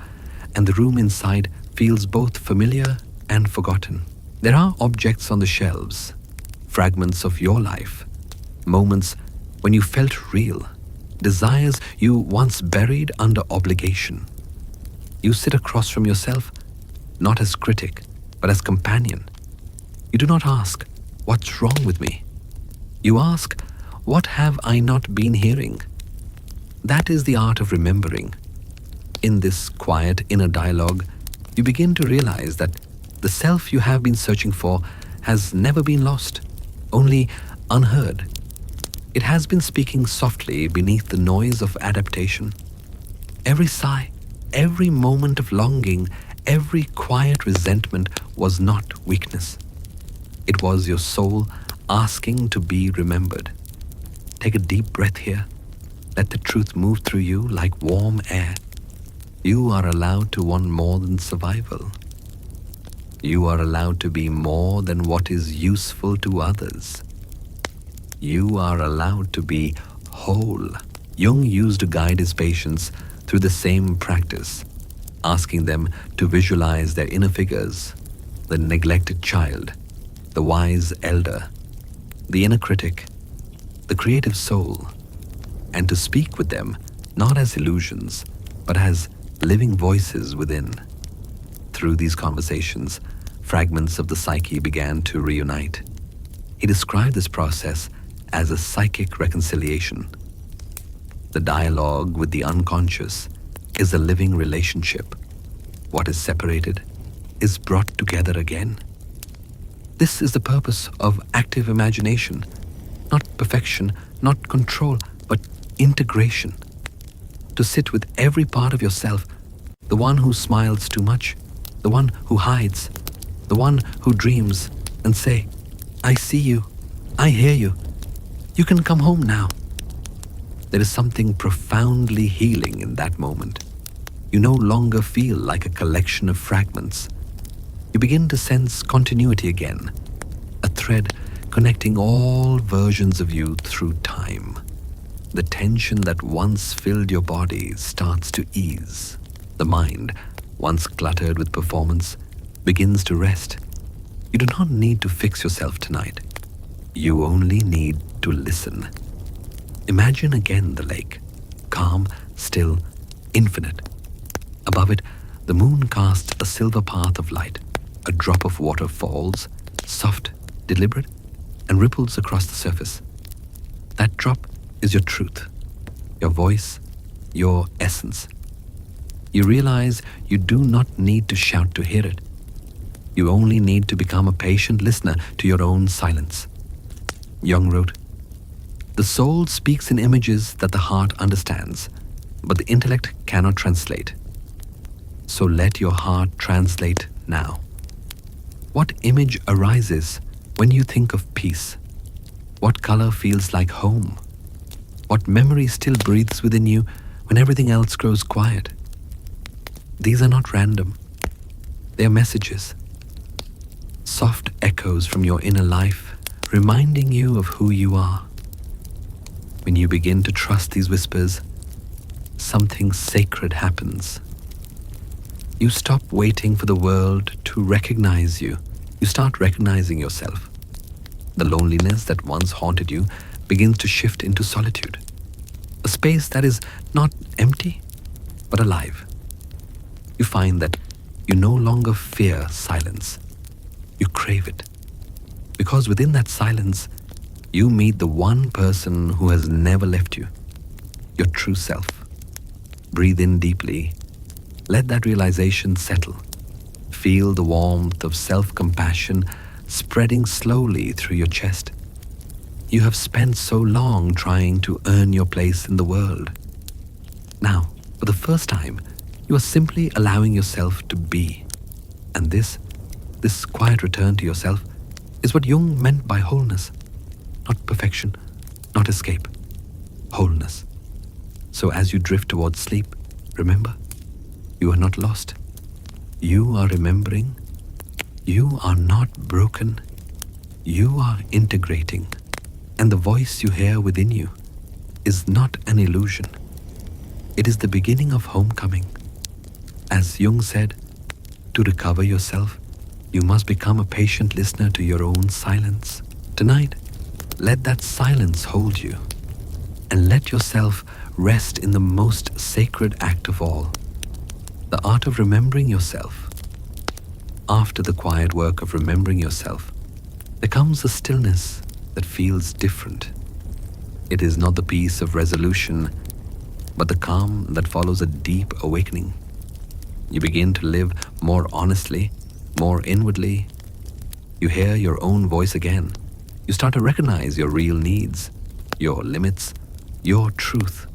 and the room inside feels both familiar and forgotten. There are objects on the shelves, fragments of your life, moments when you felt real, desires you once buried under obligation. You sit across from yourself, not as critic, but as companion. You do not ask, "What's wrong with me?" You ask, "What have I not been hearing?" That is the art of remembering. In this quiet inner dialogue, you begin to realize that the self you have been searching for has never been lost, only unheard. It has been speaking softly beneath the noise of adaptation. Every sigh, every moment of longing, every quiet resentment was not weakness. It was your soul asking to be remembered. Take a deep breath here. Let the truth move through you like warm air. You are allowed to want more than survival. You are allowed to be more than what is useful to others. You are allowed to be whole. Jung used to guide his patients through the same practice, asking them to visualize their inner figures, the neglected child, the wise elder, the inner critic, the creative soul, and to speak with them not as illusions, but as living voices within. Through these conversations, fragments of the psyche began to reunite. He described this process as a psychic reconciliation. The dialogue with the unconscious is a living relationship. What is separated is brought together again. This is the purpose of active imagination. Not perfection, not control, but integration. To sit with every part of yourself, the one who smiles too much, the one who hides, the one who dreams, and say, "I see you, I hear you. You can come home now." There is something profoundly healing in that moment. You no longer feel like a collection of fragments. You begin to sense continuity again, a thread connecting all versions of you through time. The tension that once filled your body starts to ease. The mind, once cluttered with performance, begins to rest. You do not need to fix yourself tonight. You only need to listen. Imagine again the lake, calm, still, infinite. Above it, the moon casts a silver path of light. A drop of water falls, soft, deliberate, and ripples across the surface. That drop is your truth, your voice, your essence. You realize you do not need to shout to hear it. You only need to become a patient listener to your own silence. Jung wrote, "The soul speaks in images that the heart understands, but the intellect cannot translate. So let your heart translate now." What image arises when you think of peace? What color feels like home? What memory still breathes within you when everything else grows quiet? These are not random. They are messages, soft echoes from your inner life, reminding you of who you are. When you begin to trust these whispers, something sacred happens. You stop waiting for the world to recognize you. You start recognizing yourself. The loneliness that once haunted you begins to shift into solitude, a space that is not empty, but alive. You find that you no longer fear silence. You crave it. Because within that silence, you meet the one person who has never left you, your true self. Breathe in deeply. Let that realization settle. Feel the warmth of self-compassion spreading slowly through your chest. You have spent so long trying to earn your place in the world. Now, for the first time, you are simply allowing yourself to be. And this quiet return to yourself is what Jung meant by wholeness. Not perfection, not escape. Wholeness. So as you drift towards sleep, remember, you are not lost. You are remembering. You are not broken. You are integrating. And the voice you hear within you is not an illusion. It is the beginning of homecoming. As Jung said, to recover yourself, you must become a patient listener to your own silence. Tonight, let that silence hold you, and let yourself rest in the most sacred act of all, the art of remembering yourself. After the quiet work of remembering yourself, there comes a stillness that feels different. It is not the peace of resolution, but the calm that follows a deep awakening. You begin to live more honestly, more inwardly. You hear your own voice again. You start to recognize your real needs, your limits, your truth.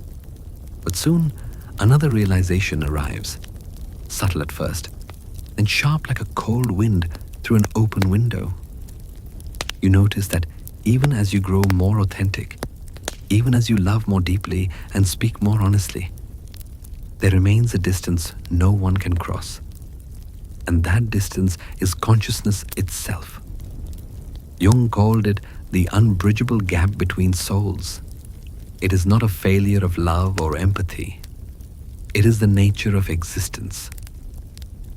But soon, another realization arrives, subtle at first, then sharp like a cold wind through an open window. You notice that even as you grow more authentic, even as you love more deeply and speak more honestly, there remains a distance no one can cross. And that distance is consciousness itself. Jung called it the unbridgeable gap between souls. It is not a failure of love or empathy. It is the nature of existence.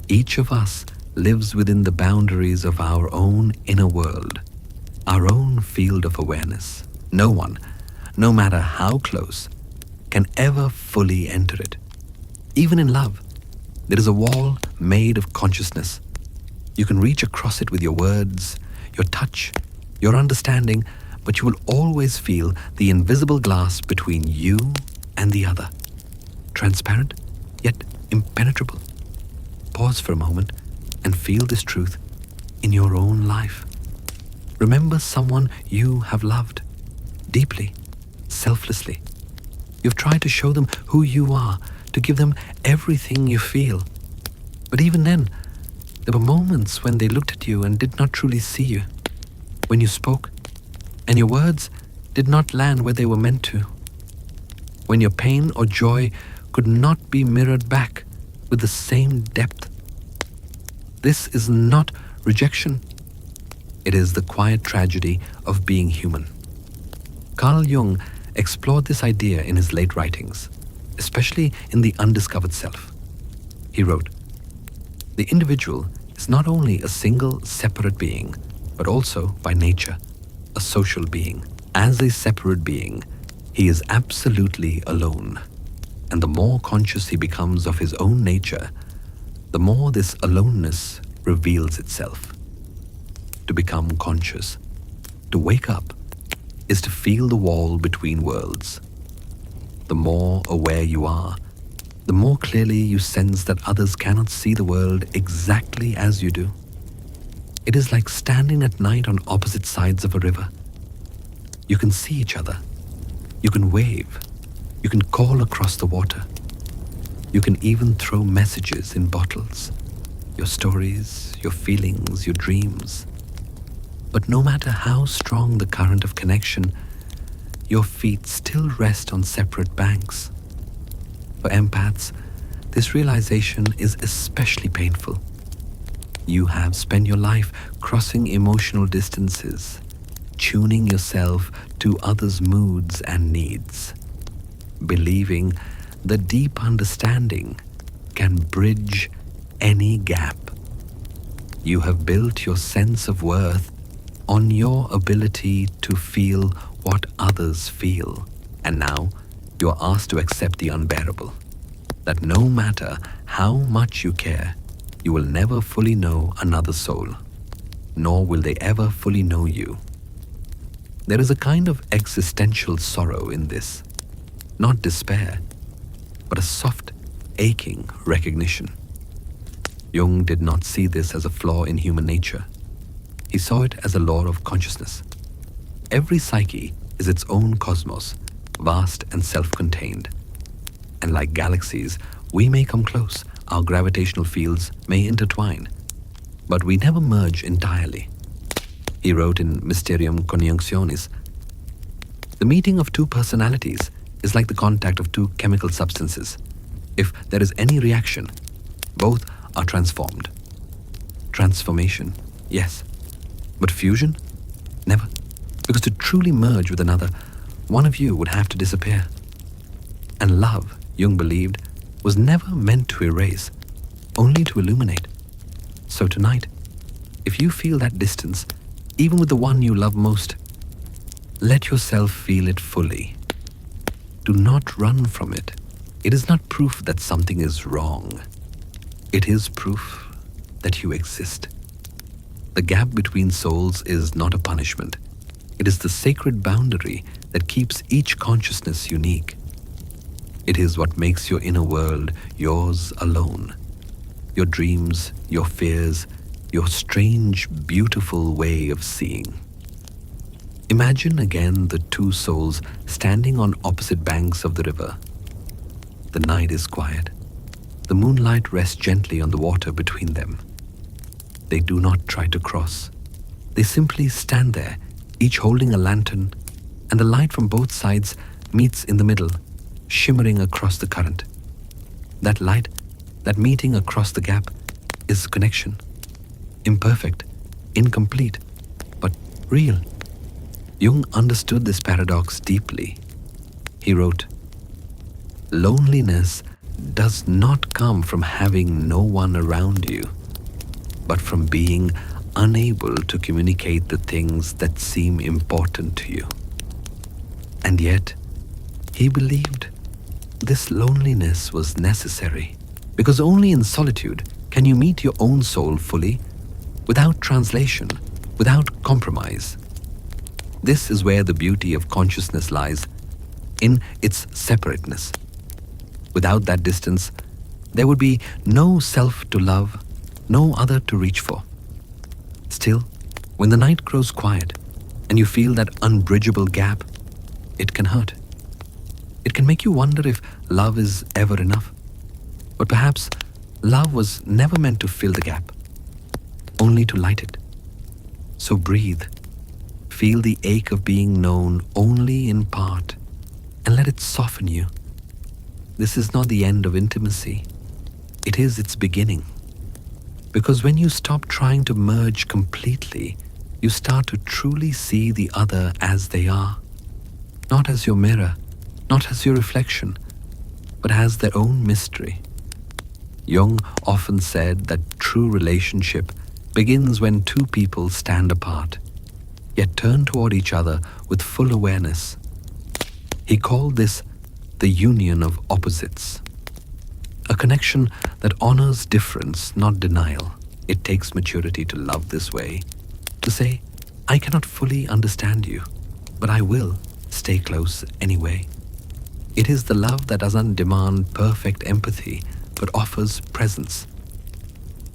Each of us lives within the boundaries of our own inner world, our own field of awareness. No one, no matter how close, can ever fully enter it. Even in love, there is a wall made of consciousness. You can reach across it with your words, your touch, your understanding, but you will always feel the invisible glass between you and the other. Transparent, yet impenetrable. Pause for a moment and feel this truth in your own life. Remember someone you have loved deeply, selflessly. You've tried to show them who you are, to give them everything you feel. But even then, there were moments when they looked at you and did not truly see you. When you spoke, and your words did not land where they were meant to. When your pain or joy could not be mirrored back with the same depth. This is not rejection. It is the quiet tragedy of being human. Carl Jung explored this idea in his late writings, especially in The Undiscovered Self. He wrote, "The individual is not only a single separate being, but also, by nature, a social being. As a separate being, he is absolutely alone. And the more conscious he becomes of his own nature, the more this aloneness reveals itself. To become conscious, to wake up, is to feel the wall between worlds. The more aware you are, the more clearly you sense that others cannot see the world exactly as you do. It is like standing at night on opposite sides of a river. You can see each other. You can wave. You can call across the water. You can even throw messages in bottles. Your stories, your feelings, your dreams. But no matter how strong the current of connection, your feet still rest on separate banks. For empaths, This realization is especially painful. You have spent your life crossing emotional distances, tuning yourself to others' moods and needs, believing that deep understanding can bridge any gap. You have built your sense of worth on your ability to feel what others feel, and now you are asked to accept the unbearable, that no matter how much you care, you will never fully know another soul, nor will they ever fully know you. There is a kind of existential sorrow in this, not despair, but a soft, aching recognition. Jung did not see this as a flaw in human nature. He saw it as a law of consciousness. Every psyche is its own cosmos, vast and self-contained. And like galaxies, we may come close, our gravitational fields may intertwine, but we never merge entirely. He wrote in Mysterium Conjunctionis, "The meeting of two personalities is like the contact of two chemical substances. If there is any reaction, both are transformed." Transformation, yes. But fusion? Never. Because to truly merge with another, one of you would have to disappear. And love, Jung believed, was never meant to erase, only to illuminate. So tonight, if you feel that distance, even with the one you love most, let yourself feel it fully. Do not run from it. It is not proof that something is wrong. It is proof that you exist. The gap between souls is not a punishment. It is the sacred boundary that keeps each consciousness unique. It is what makes your inner world yours alone. Your dreams, your fears, your strange, beautiful way of seeing. Imagine again the two souls standing on opposite banks of the river. The night is quiet. The moonlight rests gently on the water between them. They do not try to cross. They simply stand there, each holding a lantern, and the light from both sides meets in the middle, shimmering across the current. That light, that meeting across the gap, is connection. Imperfect, incomplete, but real. Jung understood this paradox deeply. He wrote, "Loneliness does not come from having no one around you, but from being unable to communicate the things that seem important to you." And yet, he believed this loneliness was necessary, because only in solitude can you meet your own soul fully, without translation, without compromise. This is where the beauty of consciousness lies, in its separateness. Without that distance, there would be no self to love, no other to reach for. Still, when the night grows quiet and you feel that unbridgeable gap, it can hurt. It can make you wonder if love is ever enough. But perhaps love was never meant to fill the gap, only to light it. So breathe, feel the ache of being known only in part, and let it soften you. This is not the end of intimacy. It is its beginning. Because when you stop trying to merge completely, you start to truly see the other as they are. Not as your mirror, not as your reflection, but as their own mystery. Jung often said that true relationship begins when two people stand apart, yet turn toward each other with full awareness. He called this the union of opposites. A connection that honors difference, not denial. It takes maturity to love this way, to say, "I cannot fully understand you, but I will stay close anyway." It is the love that doesn't demand perfect empathy, but offers presence.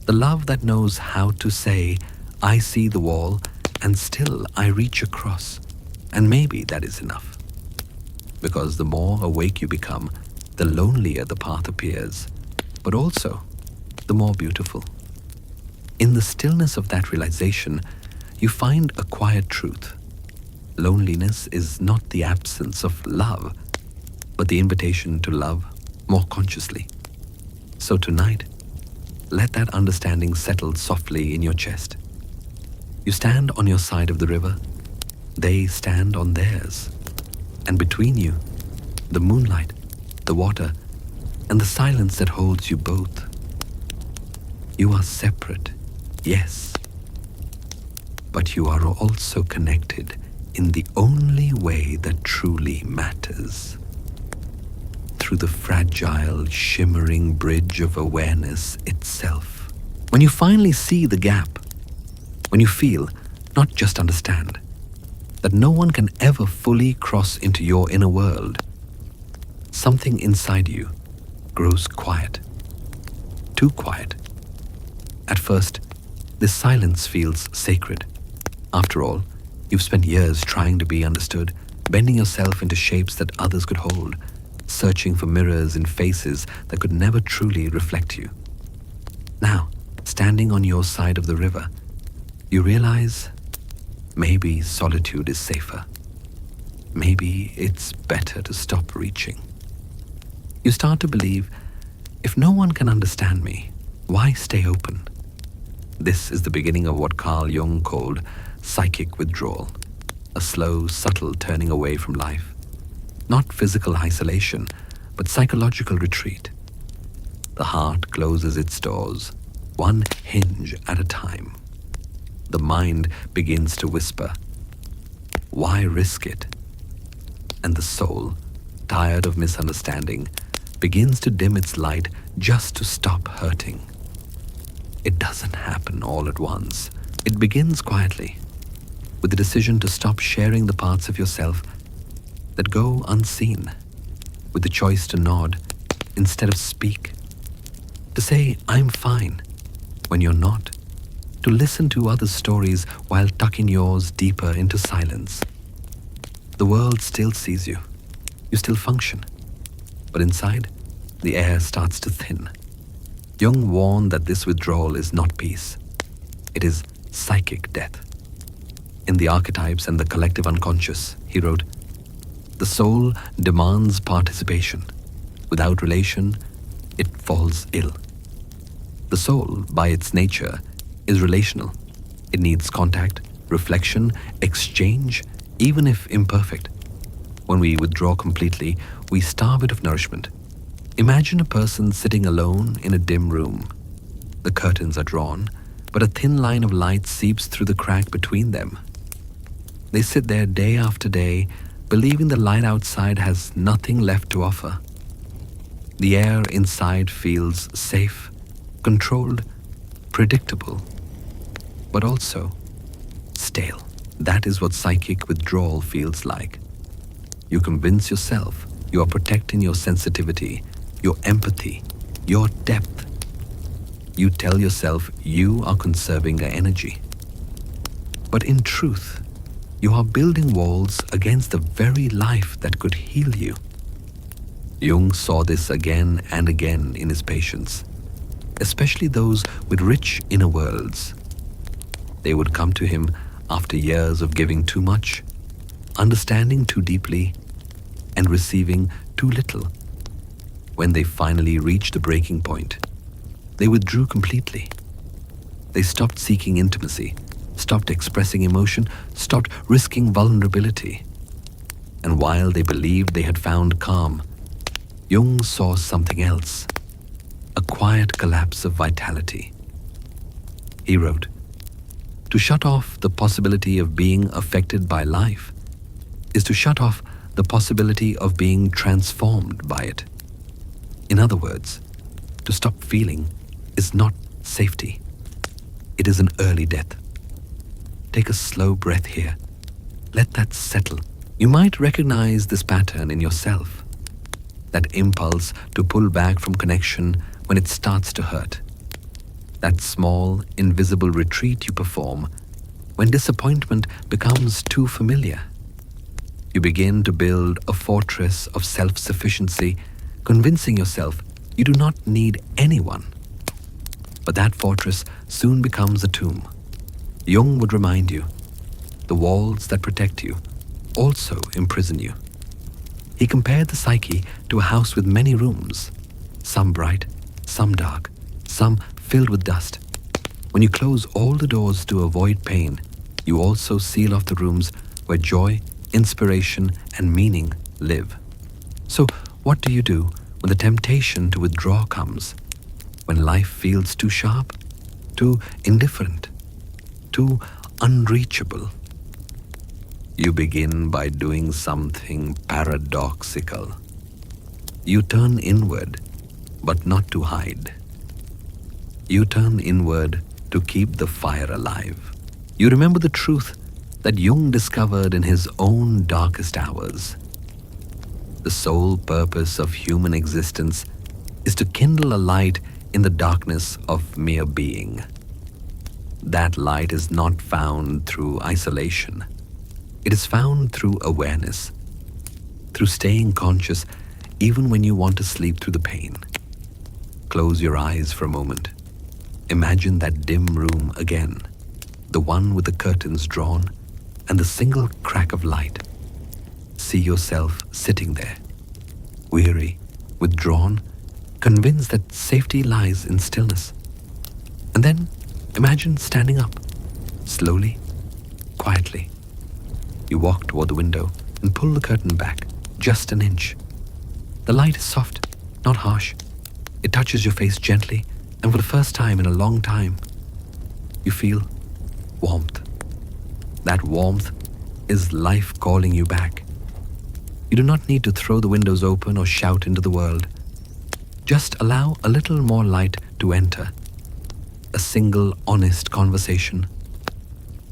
The love that knows how to say, "I see the wall, and still I reach across, and maybe that is enough." Because the more awake you become, the lonelier the path appears, but also the more beautiful. In the stillness of that realization, you find a quiet truth. Loneliness is not the absence of love, but the invitation to love more consciously. So tonight, let that understanding settle softly in your chest. You stand on your side of the river, they stand on theirs. And between you, the moonlight, the water, and the silence that holds you both. You are separate, yes, but you are also connected in the only way that truly matters. Through the fragile, shimmering bridge of awareness itself. When you finally see the gap, when you feel, not just understand, that no one can ever fully cross into your inner world, something inside you grows quiet, too quiet. At first, this silence feels sacred. After all, you've spent years trying to be understood, bending yourself into shapes that others could hold, searching for mirrors in faces that could never truly reflect you. Now, standing on your side of the river, you realize maybe solitude is safer. Maybe it's better to stop reaching. You start to believe, if no one can understand me, why stay open? This is the beginning of what Carl Jung called psychic withdrawal, a slow, subtle turning away from life. Not physical isolation, but psychological retreat. The heart closes its doors, one hinge at a time. The mind begins to whisper, why risk it? And the soul, tired of misunderstanding, begins to dim its light just to stop hurting. It doesn't happen all at once. It begins quietly, with the decision to stop sharing the parts of yourself that go unseen, with the choice to nod instead of speak, to say, I'm fine, when you're not, to listen to others' stories while tucking yours deeper into silence. The world still sees you. You still function. But inside, the air starts to thin. Jung warned that this withdrawal is not peace. It is psychic death. In The Archetypes and the Collective Unconscious, he wrote, the soul demands participation. Without relation, it falls ill. The soul, by its nature, is relational. It needs contact, reflection, exchange, even if imperfect. When we withdraw completely, we starve it of nourishment. Imagine a person sitting alone in a dim room. The curtains are drawn, but a thin line of light seeps through the crack between them. They sit there day after day, believing the light outside has nothing left to offer. The air inside feels safe, controlled, predictable, but also stale. That is what psychic withdrawal feels like. You convince yourself you are protecting your sensitivity, your empathy, your depth. You tell yourself you are conserving your energy. But in truth, you are building walls against the very life that could heal you. Jung saw this again and again in his patients, especially those with rich inner worlds. They would come to him after years of giving too much, understanding too deeply, and receiving too little. When they finally reached the breaking point, they withdrew completely. They stopped seeking intimacy, stopped expressing emotion, stopped risking vulnerability. And while they believed they had found calm, Jung saw something else, a quiet collapse of vitality. He wrote, to shut off the possibility of being affected by life is to shut off the possibility of being transformed by it. In other words, to stop feeling is not safety. It is an early death. Take a slow breath here. Let that settle. You might recognize this pattern in yourself, that impulse to pull back from connection when it starts to hurt. That small, invisible retreat you perform when disappointment becomes too familiar. You begin to build a fortress of self-sufficiency, convincing yourself you do not need anyone. But that fortress soon becomes a tomb. Jung would remind you, the walls that protect you also imprison you. He compared the psyche to a house with many rooms, some bright, some dark, some filled with dust. When you close all the doors to avoid pain, you also seal off the rooms where joy, inspiration, and meaning live. So, what do you do when the temptation to withdraw comes? When life feels too sharp, too indifferent, too unreachable? You begin by doing something paradoxical. You turn inward, but not to hide. You turn inward to keep the fire alive. You remember the truth that Jung discovered in his own darkest hours. The sole purpose of human existence is to kindle a light in the darkness of mere being. That light is not found through isolation. It is found through awareness, through staying conscious even when you want to sleep through the pain. Close your eyes for a moment. Imagine that dim room again, the one with the curtains drawn and the single crack of light. See yourself sitting there, weary, withdrawn, convinced that safety lies in stillness. And then imagine standing up, slowly, quietly. You walk toward the window and pull the curtain back just an inch. The light is soft, not harsh. It touches your face gently, and for the first time in a long time, you feel warmth. That warmth is life calling you back. You do not need to throw the windows open or shout into the world. Just allow a little more light to enter. A single honest conversation.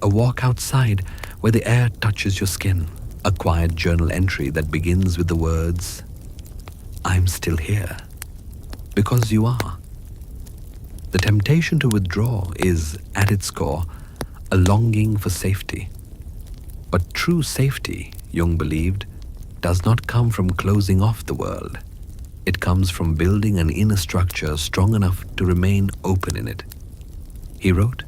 A walk outside where the air touches your skin. A quiet journal entry that begins with the words, "I'm still here." Because you are. The temptation to withdraw is, at its core, a longing for safety. But true safety, Jung believed, does not come from closing off the world. It comes from building an inner structure strong enough to remain open in it. He wrote,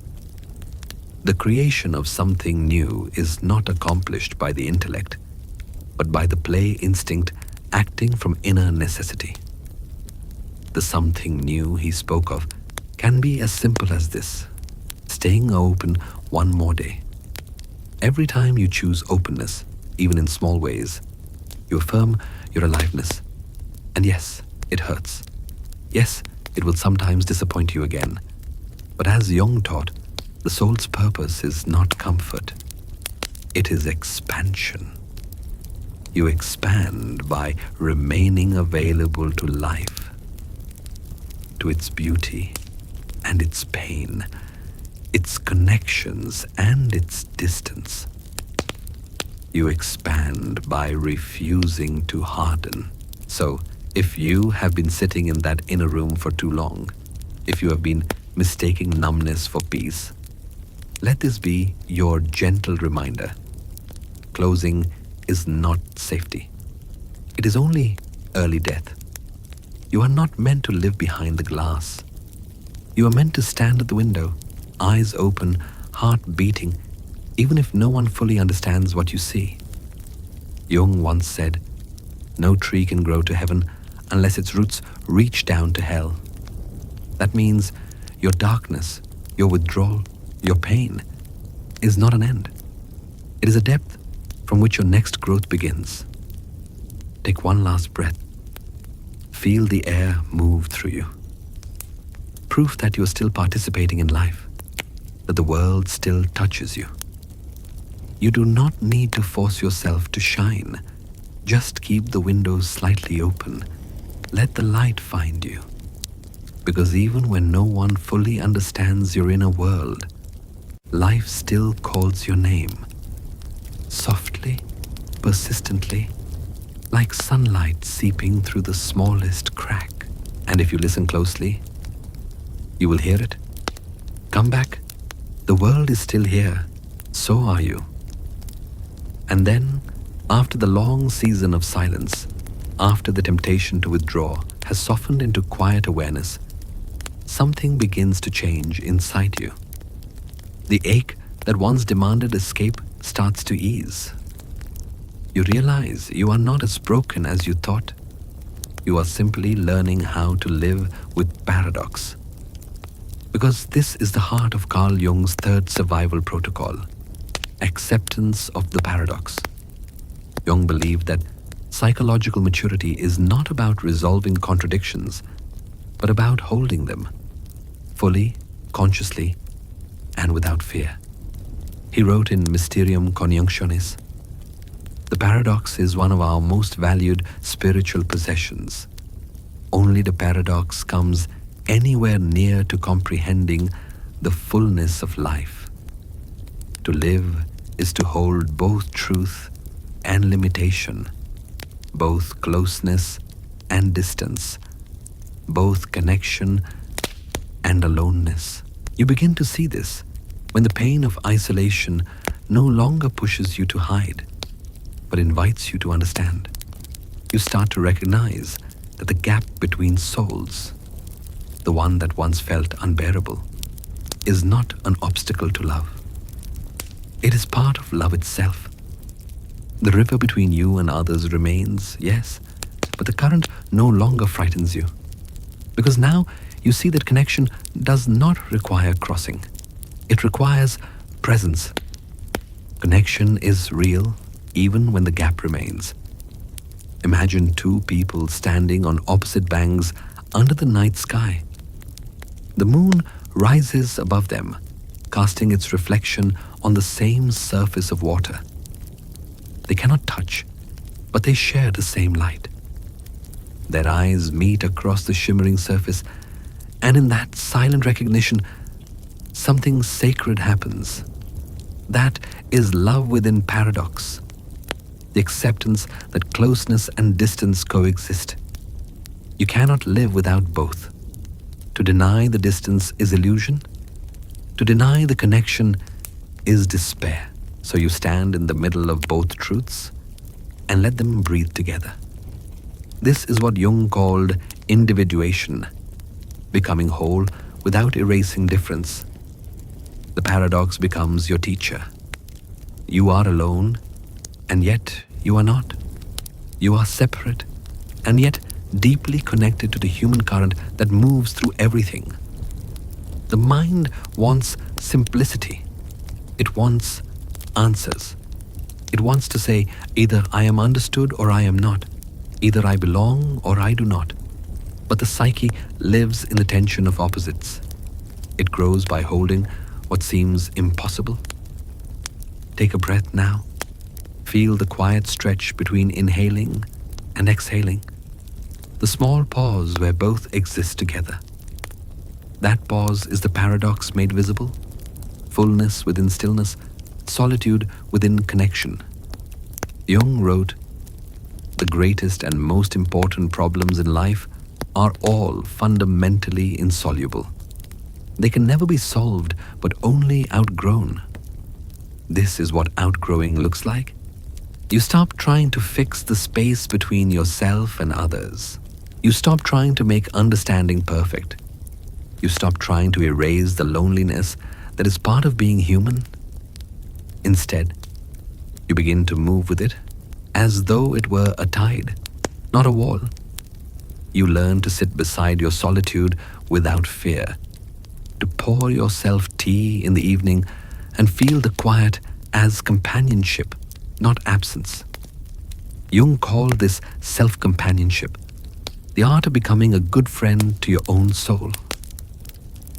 "The creation of something new is not accomplished by the intellect, but by the play instinct acting from inner necessity." The something new he spoke of can be as simple as this: staying open one more day. Every time you choose openness, even in small ways, you affirm your aliveness. And yes, it hurts. Yes, it will sometimes disappoint you again. But as Jung taught, the soul's purpose is not comfort. It is expansion. You expand by remaining available to life, to its beauty and its pain, its connections and its distance. You expand by refusing to harden. So, if you have been sitting in that inner room for too long, if you have been mistaking numbness for peace, let this be your gentle reminder. Closing is not safety. It is only early death. You are not meant to live behind the glass. You are meant to stand at the window, eyes open, heart beating, even if no one fully understands what you see. Jung once said, "No tree can grow to heaven unless its roots reach down to hell." That means your darkness, your withdrawal, your pain is not an end. It is a depth from which your next growth begins. Take one last breath. Feel the air move through you. Proof that you are still participating in life, that the world still touches you. You do not need to force yourself to shine. Just keep the windows slightly open. Let the light find you. Because even when no one fully understands your inner world, life still calls your name. Softly, persistently, like sunlight seeping through the smallest crack. And if you listen closely, you will hear it. Come back. The world is still here. So are you. And then, after the long season of silence, after the temptation to withdraw has softened into quiet awareness, something begins to change inside you. The ache that once demanded escape starts to ease. You realize you are not as broken as you thought. You are simply learning how to live with paradox. Because this is the heart of Carl Jung's third survival protocol, acceptance of the paradox. Jung believed that psychological maturity is not about resolving contradictions, but about holding them fully, consciously, and without fear. He wrote in Mysterium Conjunctionis, "The paradox is one of our most valued spiritual possessions. Only the paradox comes anywhere near to comprehending the fullness of life. To live is to hold both truth and limitation, both closeness and distance, both connection and aloneness." You begin to see this when the pain of isolation no longer pushes you to hide, but invites you to understand. You start to recognize that the gap between souls, the one that once felt unbearable, is not an obstacle to love. It is part of love itself. The river between you and others remains, yes, but the current no longer frightens you. Because now you see that connection does not require crossing. It requires presence. Connection is real even when the gap remains. Imagine two people standing on opposite banks under the night sky. The moon rises above them, casting its reflection on the same surface of water. They cannot touch, but they share the same light. Their eyes meet across the shimmering surface, and in that silent recognition, something sacred happens. That is love within paradox. The acceptance that closeness and distance coexist. You cannot live without both. To deny the distance is illusion. To deny the connection is despair. So you stand in the middle of both truths and let them breathe together. This is what Jung called individuation, becoming whole without erasing difference. The paradox becomes your teacher. You are alone, and yet you are not. You are separate, and yet deeply connected to the human current that moves through everything. The mind wants simplicity. It wants answers. It wants to say, either I am understood or I am not. Either I belong or I do not. But the psyche lives in the tension of opposites. It grows by holding what seems impossible. Take a breath now. Feel the quiet stretch between inhaling and exhaling. The small pause where both exist together. That pause is the paradox made visible. Fullness within stillness, solitude within connection. Jung wrote, "The greatest and most important problems in life are all fundamentally insoluble. They can never be solved, but only outgrown." This is what outgrowing looks like. You stop trying to fix the space between yourself and others. You stop trying to make understanding perfect. You stop trying to erase the loneliness that is part of being human. Instead, you begin to move with it as though it were a tide, not a wall. You learn to sit beside your solitude without fear, to pour yourself tea in the evening and feel the quiet as companionship, not absence. Jung called this self-companionship, the art of becoming a good friend to your own soul.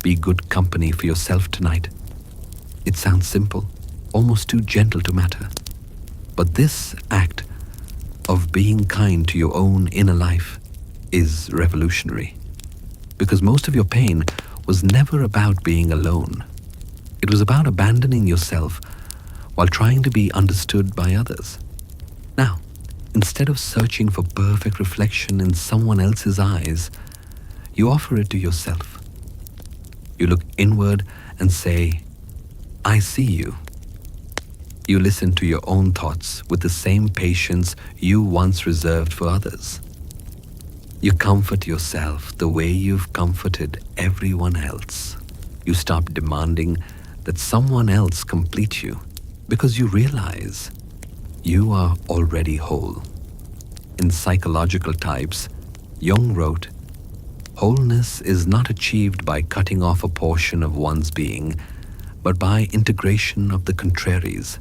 Be good company for yourself tonight. It sounds simple, almost too gentle to matter. But this act of being kind to your own inner life is revolutionary. Because most of your pain was never about being alone. It was about abandoning yourself while trying to be understood by others. Now, instead of searching for perfect reflection in someone else's eyes, you offer it to yourself. You look inward and say, "I see you." You listen to your own thoughts with the same patience you once reserved for others. You comfort yourself the way you've comforted everyone else. You stop demanding that someone else complete you because you realize you are already whole. In psychological types, Jung wrote, "Wholeness is not achieved by cutting off a portion of one's being, but by integration of the contraries.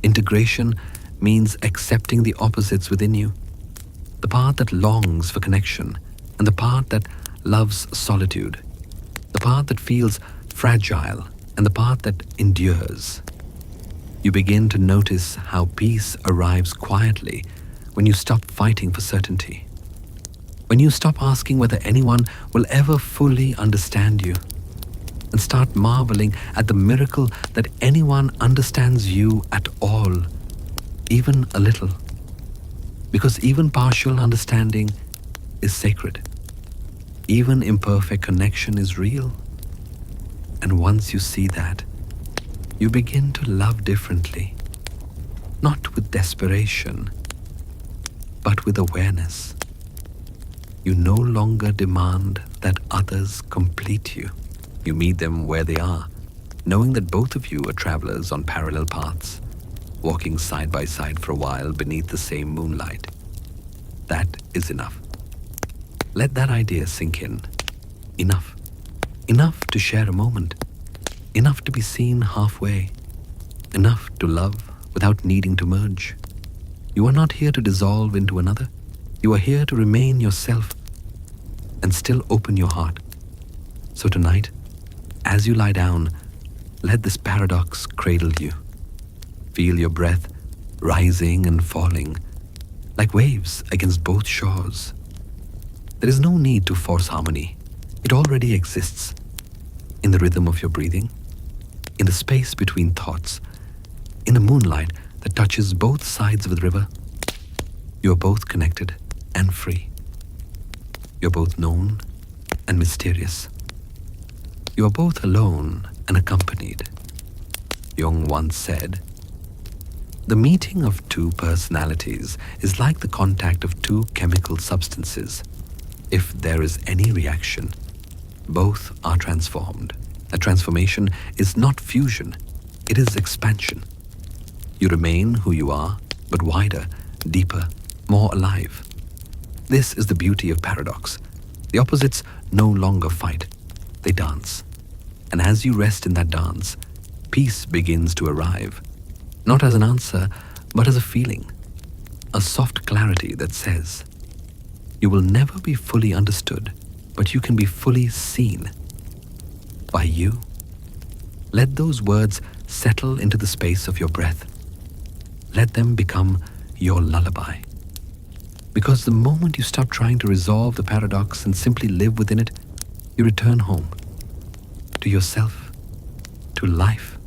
Integration means accepting the opposites within you, the part that longs for connection and the part that loves solitude, the part that feels fragile and the part that endures. You begin to notice how peace arrives quietly when you stop fighting for certainty, when you stop asking whether anyone will ever fully understand you, and start marveling at the miracle that anyone understands you at all, even a little. Because even partial understanding is sacred. Even imperfect connection is real. And once you see that, you begin to love differently, not with desperation, but with awareness. You no longer demand that others complete you. You meet them where they are, knowing that both of you are travelers on parallel paths, walking side by side for a while beneath the same moonlight. That is enough. Let that idea sink in. Enough. Enough to share a moment. Enough to be seen halfway. Enough to love without needing to merge. You are not here to dissolve into another. You are here to remain yourself and still open your heart. So tonight, as you lie down, let this paradox cradle you. Feel your breath rising and falling like waves against both shores. There is no need to force harmony. It already exists in the rhythm of your breathing, in the space between thoughts, in the moonlight that touches both sides of the river. You are both connected and free. You're both known and mysterious. You are both alone and accompanied. Jung once said, "The meeting of two personalities is like the contact of two chemical substances. If there is any reaction, both are transformed. A transformation is not fusion, it is expansion. You remain who you are, but wider, deeper, more alive. This is the beauty of paradox. The opposites no longer fight, they dance. And as you rest in that dance, peace begins to arrive, not as an answer, but as a feeling, a soft clarity that says, you will never be fully understood, but you can be fully seen by you." Let those words settle into the space of your breath. Let them become your lullaby. Because the moment you stop trying to resolve the paradox and simply live within it, you return home, to yourself, to life,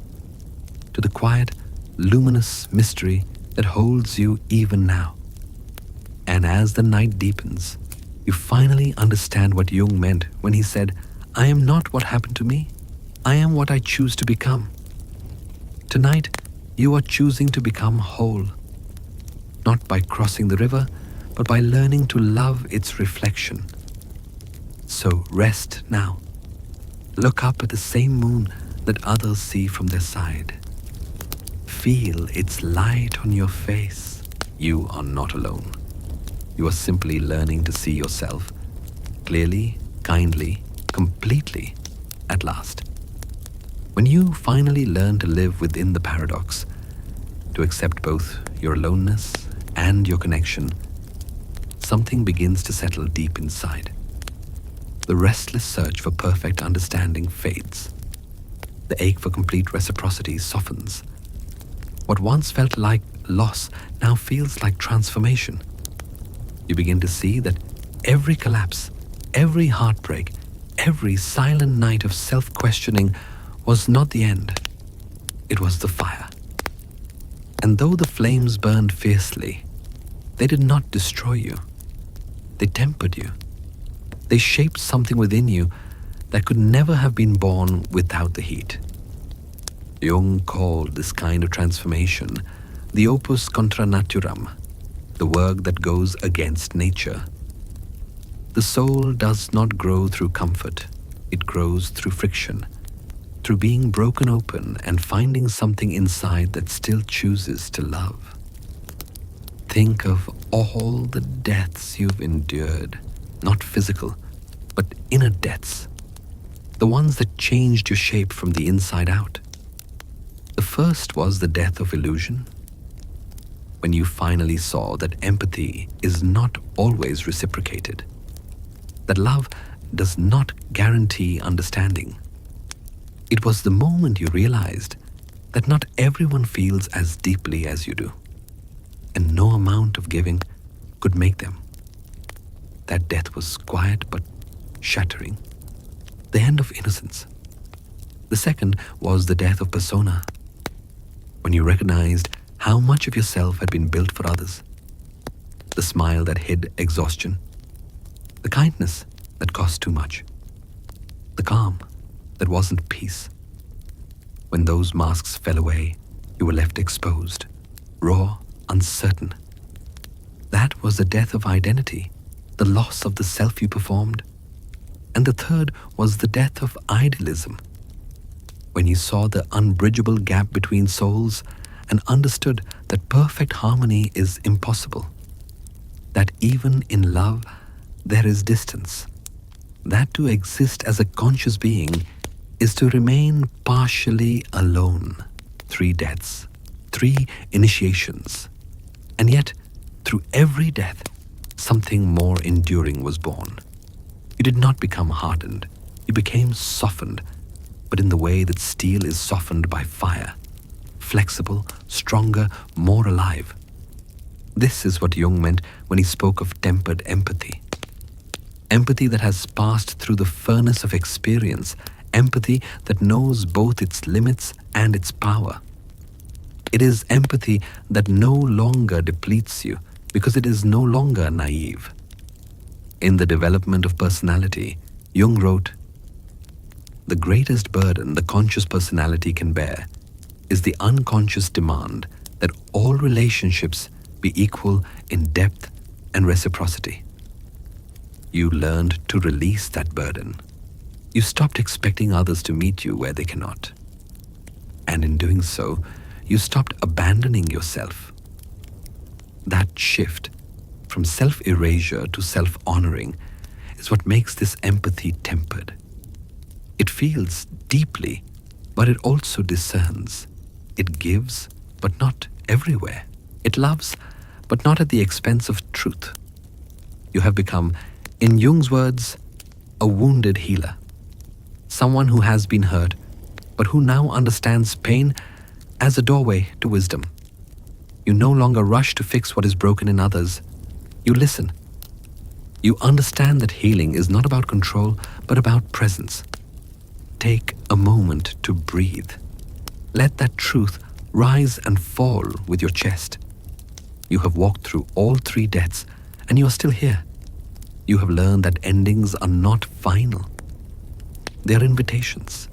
to the quiet, luminous mystery that holds you even now. And as the night deepens, you finally understand what Jung meant when he said, "I am not what happened to me. I am what I choose to become." Tonight, you are choosing to become whole, not by crossing the river, but by learning to love its reflection. So rest now. Look up at the same moon that others see from their side. Feel its light on your face. You are not alone. You are simply learning to see yourself clearly, kindly, completely, at last. When you finally learn to live within the paradox, to accept both your aloneness and your connection, something begins to settle deep inside. The restless search for perfect understanding fades. The ache for complete reciprocity softens. What once felt like loss now feels like transformation. You begin to see that every collapse, every heartbreak, every silent night of self-questioning was not the end. It was the fire. And though the flames burned fiercely, they did not destroy you. They tempered you. They shaped something within you that could never have been born without the heat. Jung called this kind of transformation the opus contra naturam, the work that goes against nature. The soul does not grow through comfort. It grows through friction, through being broken open and finding something inside that still chooses to love. Think of all the deaths you've endured, not physical, but inner deaths, the ones that changed your shape from the inside out. The first was the death of illusion, when you finally saw that empathy is not always reciprocated, that love does not guarantee understanding. It was the moment you realized that not everyone feels as deeply as you do, and no amount of giving could make them. That death was quiet but shattering, the end of innocence. The second was the death of persona, when you recognized how much of yourself had been built for others. The smile that hid exhaustion, the kindness that cost too much, the calm that wasn't peace. When those masks fell away, you were left exposed, raw, uncertain. That was the death of identity, the loss of the self you performed. And the third was the death of idealism, when you saw the unbridgeable gap between souls and understood that perfect harmony is impossible, that even in love there is distance, that to exist as a conscious being is to remain partially alone. 3 deaths, 3 initiations, and yet through every death something more enduring was born. You did not become hardened, you became softened, but in the way that steel is softened by fire, flexible, stronger, more alive. This is what Jung meant when he spoke of tempered empathy. Empathy that has passed through the furnace of experience, empathy that knows both its limits and its power. It is empathy that no longer depletes you because it is no longer naive. In The Development of Personality, Jung wrote, "The greatest burden the conscious personality can bear is the unconscious demand that all relationships be equal in depth and reciprocity." You learned to release that burden. You stopped expecting others to meet you where they cannot. And in doing so, you stopped abandoning yourself. That shift from self-erasure to self-honoring is what makes this empathy tempered. It feels deeply, but it also discerns. It gives, but not everywhere. It loves, but not at the expense of truth. You have become, in Jung's words, a wounded healer. Someone who has been hurt, but who now understands pain as a doorway to wisdom. You no longer rush to fix what is broken in others. You listen. You understand that healing is not about control, but about presence. Take a moment to breathe. Let that truth rise and fall with your chest. You have walked through all 3 deaths, and you are still here. You have learned that endings are not final. They are invitations.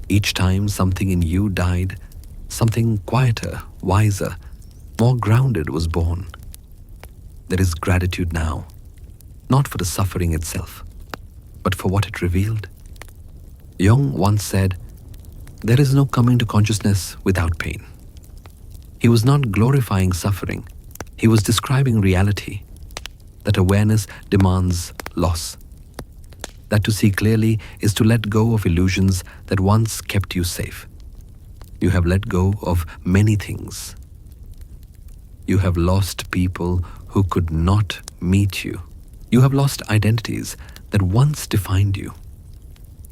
Each time something in you died, something quieter, wiser, more grounded was born. There is gratitude now, not for the suffering itself, but for what it revealed. Jung once said, "There is no coming to consciousness without pain." He was not glorifying suffering. He was describing reality, that awareness demands loss, that to see clearly is to let go of illusions that once kept you safe. You have let go of many things. You have lost people who could not meet you. You have lost identities that once defined you.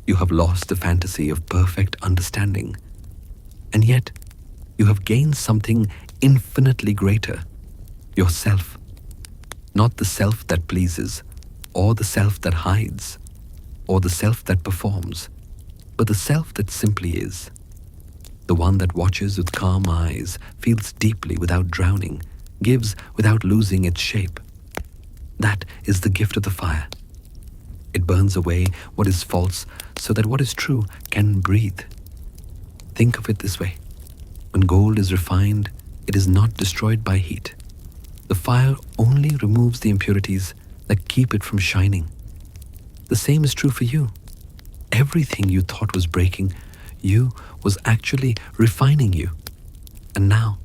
You have lost the fantasy of perfect understanding. And yet, you have gained something infinitely greater, yourself. Not the self that pleases, or the self that hides, or the self that performs, but the self that simply is. The one that watches with calm eyes, feels deeply without drowning, gives without losing its shape. That is the gift of the fire. It burns away what is false so that what is true can breathe. Think of it this way. When gold is refined, it is not destroyed by heat. The fire only removes the impurities that keep it from shining. The same is true for you. Everything you thought was breaking you was actually refining you. And now,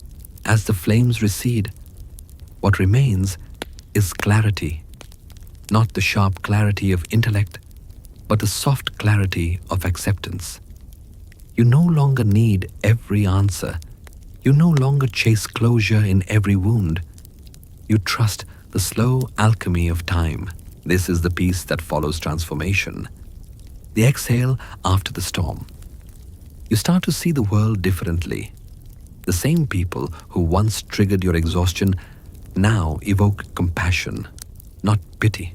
as the flames recede, what remains is clarity, not the sharp clarity of intellect, but the soft clarity of acceptance. You no longer need every answer. You no longer chase closure in every wound. You trust the slow alchemy of time. This is the peace that follows transformation, the exhale after the storm. You start to see the world differently. The same people who once triggered your exhaustion now evoke compassion, not pity.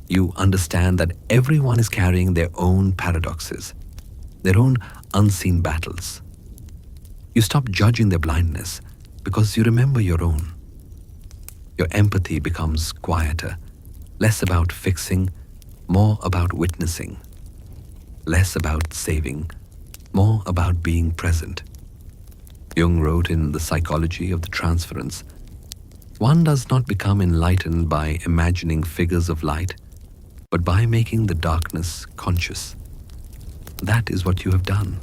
You understand that everyone is carrying their own paradoxes, their own unseen battles. You stop judging their blindness because you remember your own. Your empathy becomes quieter, less about fixing, more about witnessing, less about saving, more about being present. Jung wrote in The Psychology of the Transference, one does not become enlightened by imagining figures of light, but by making the darkness conscious. That is what you have done.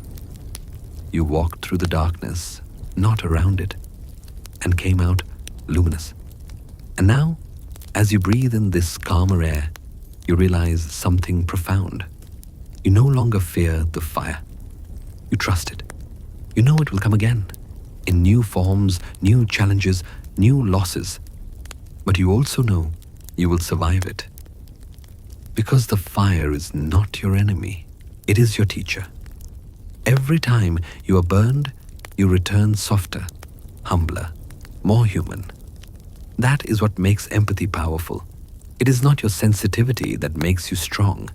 You walked through the darkness, not around it, and came out luminous. And now, as you breathe in this calmer air, you realize something profound. You no longer fear the fire. You trust it. You know it will come again, in new forms, new challenges, new losses. But you also know you will survive it. Because the fire is not your enemy, it is your teacher. Every time you are burned, you return softer, humbler, more human. That is what makes empathy powerful. It is not your sensitivity that makes you strong.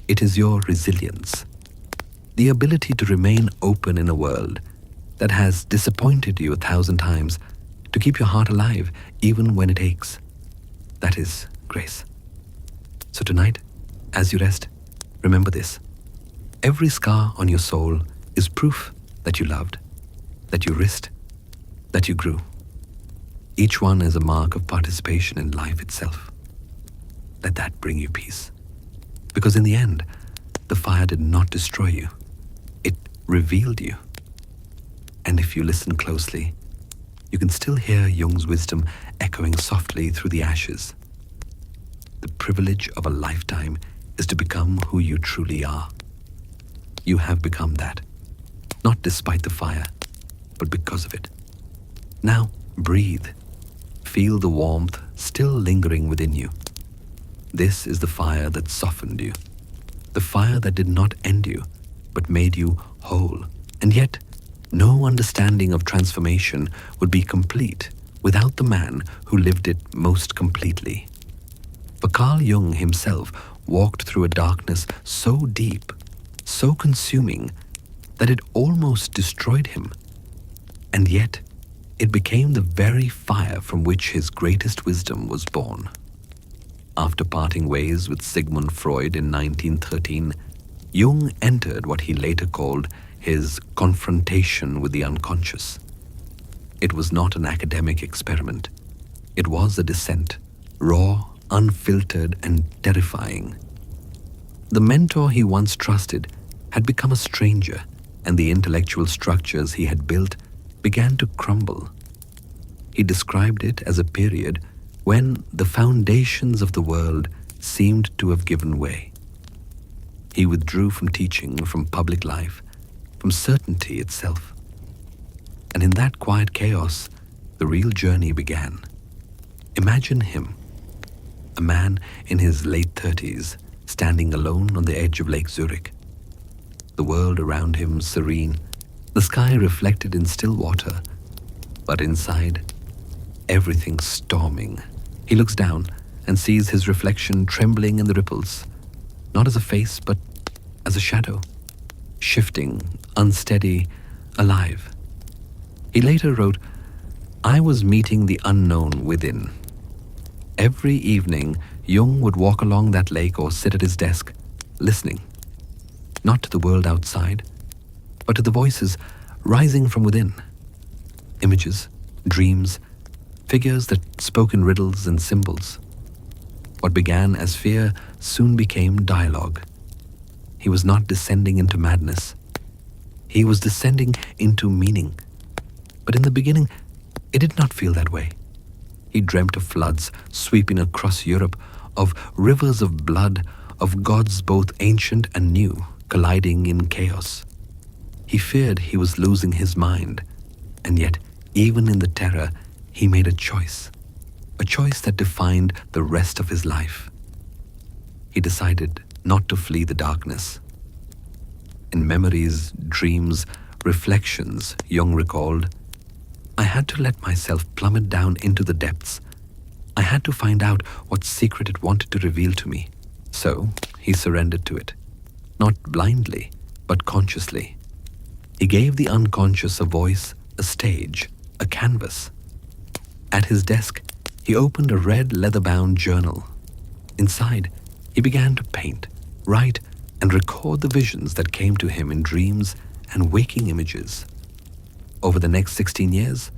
It is your resilience. The ability to remain open in a world that has disappointed you 1,000 times, to keep your heart alive even when it aches. That is grace. So tonight, as you rest, remember this. Every scar on your soul is proof that you loved, that you risked, that you grew. Each one is a mark of participation in life itself. Let that bring you peace. Because in the end, the fire did not destroy you. It revealed you. And if you listen closely, you can still hear Jung's wisdom echoing softly through the ashes. The privilege of a lifetime is to become who you truly are. You have become that, not despite the fire, but because of it. Now, breathe. Feel the warmth still lingering within you. This is the fire that softened you, the fire that did not end you, but made you whole. And yet, no understanding of transformation would be complete without the man who lived it most completely. For Carl Jung himself walked through a darkness so deep, so consuming, that it almost destroyed him. And yet, it became the very fire from which his greatest wisdom was born. After parting ways with Sigmund Freud in 1913, Jung entered what he later called his confrontation with the unconscious. It was not an academic experiment. It was a descent, raw, unfiltered, and terrifying. The mentor he once trusted had become a stranger, and the intellectual structures he had built began to crumble. He described it as a period when the foundations of the world seemed to have given way. He withdrew from teaching, from public life, from certainty itself. And in that quiet chaos, the real journey began. Imagine him, a man in his late 30s, standing alone on the edge of Lake Zurich. The world around him serene, the sky reflected in still water, but inside, everything storming. He looks down and sees his reflection trembling in the ripples, not as a face, but as a shadow, shifting, unsteady, alive. He later wrote, "I was meeting the unknown within." Every evening, Jung would walk along that lake or sit at his desk, listening, not to the world outside, but to the voices rising from within. Images, dreams, figures that spoke in riddles and symbols. What began as fear soon became dialogue. He was not descending into madness. He was descending into meaning. But in the beginning, it did not feel that way. He dreamt of floods sweeping across Europe, of rivers of blood, of gods both ancient and new, colliding in chaos. He feared he was losing his mind, and yet, even in the terror, he made a choice that defined the rest of his life. He decided not to flee the darkness. In memories, dreams, reflections, Jung recalled, I had to let myself plummet down into the depths. I had to find out what secret it wanted to reveal to me. So he surrendered to it, not blindly, but consciously. He gave the unconscious a voice, a stage, a canvas. At his desk, he opened a red leather-bound journal. Inside, he began to paint, write, and record the visions that came to him in dreams and waking images. Over the next 16 years,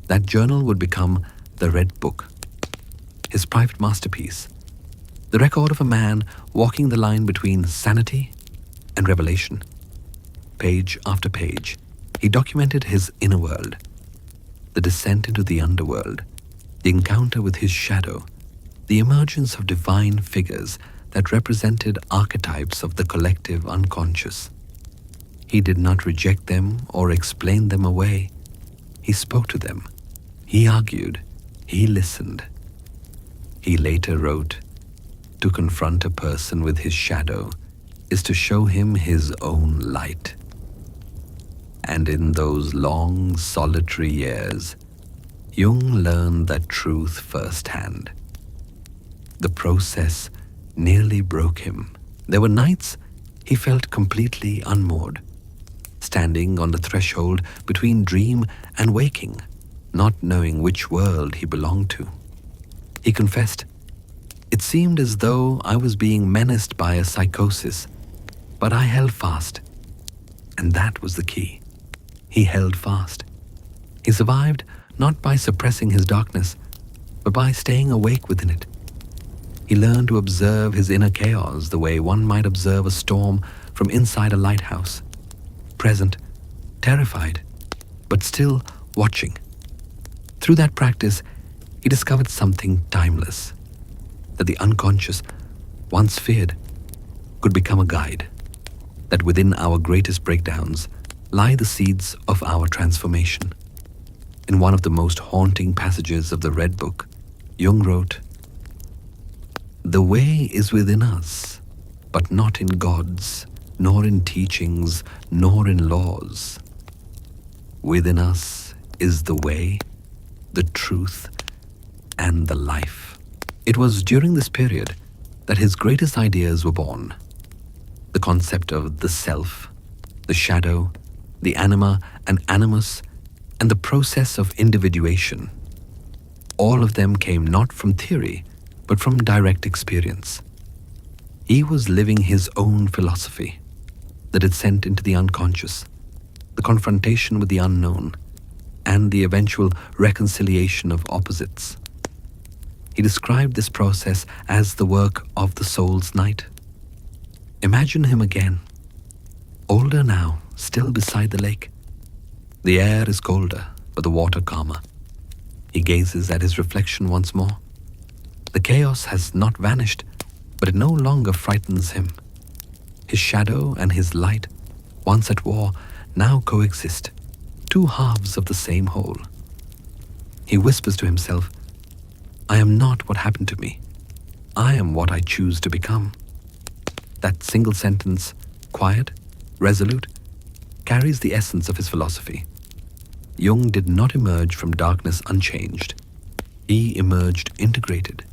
that journal would become the Red Book, his private masterpiece, the record of a man walking the line between sanity and revelation. Page after page, he documented his inner world, the descent into the underworld, the encounter with his shadow, the emergence of divine figures that represented archetypes of the collective unconscious. He did not reject them or explain them away. He spoke to them. He argued. He listened. He later wrote, to confront a person with his shadow is to show him his own light. And in those long, solitary years, Jung learned that truth firsthand. The process nearly broke him. There were nights he felt completely unmoored, standing on the threshold between dream and waking, not knowing which world he belonged to. He confessed, it seemed as though I was being menaced by a psychosis, but I held fast. And that was the key. He held fast. He survived not by suppressing his darkness, but by staying awake within it. He learned to observe his inner chaos the way one might observe a storm from inside a lighthouse, present, terrified, but still watching. Through that practice, he discovered something timeless, that the unconscious, once feared, could become a guide, that within our greatest breakdowns lie the seeds of our transformation. In one of the most haunting passages of the Red Book, Jung wrote, the way is within us, but not in gods, nor in teachings, nor in laws. Within us is the way, the truth, and the life. It was during this period that his greatest ideas were born. The concept of the self, the shadow, the anima and animus, and the process of individuation. All of them came not from theory, but from direct experience. He was living his own philosophy, the descent into the unconscious, the confrontation with the unknown, and the eventual reconciliation of opposites. He described this process as the work of the soul's night. Imagine him again, older now, still beside the lake. The air is colder, but the water calmer. He gazes at his reflection once more. The chaos has not vanished, but it no longer frightens him. His shadow and his light, once at war, now coexist, two halves of the same whole. He whispers to himself, I am not what happened to me. I am what I choose to become. That single sentence, quiet, resolute, carries the essence of his philosophy. Jung did not emerge from darkness unchanged. He emerged integrated.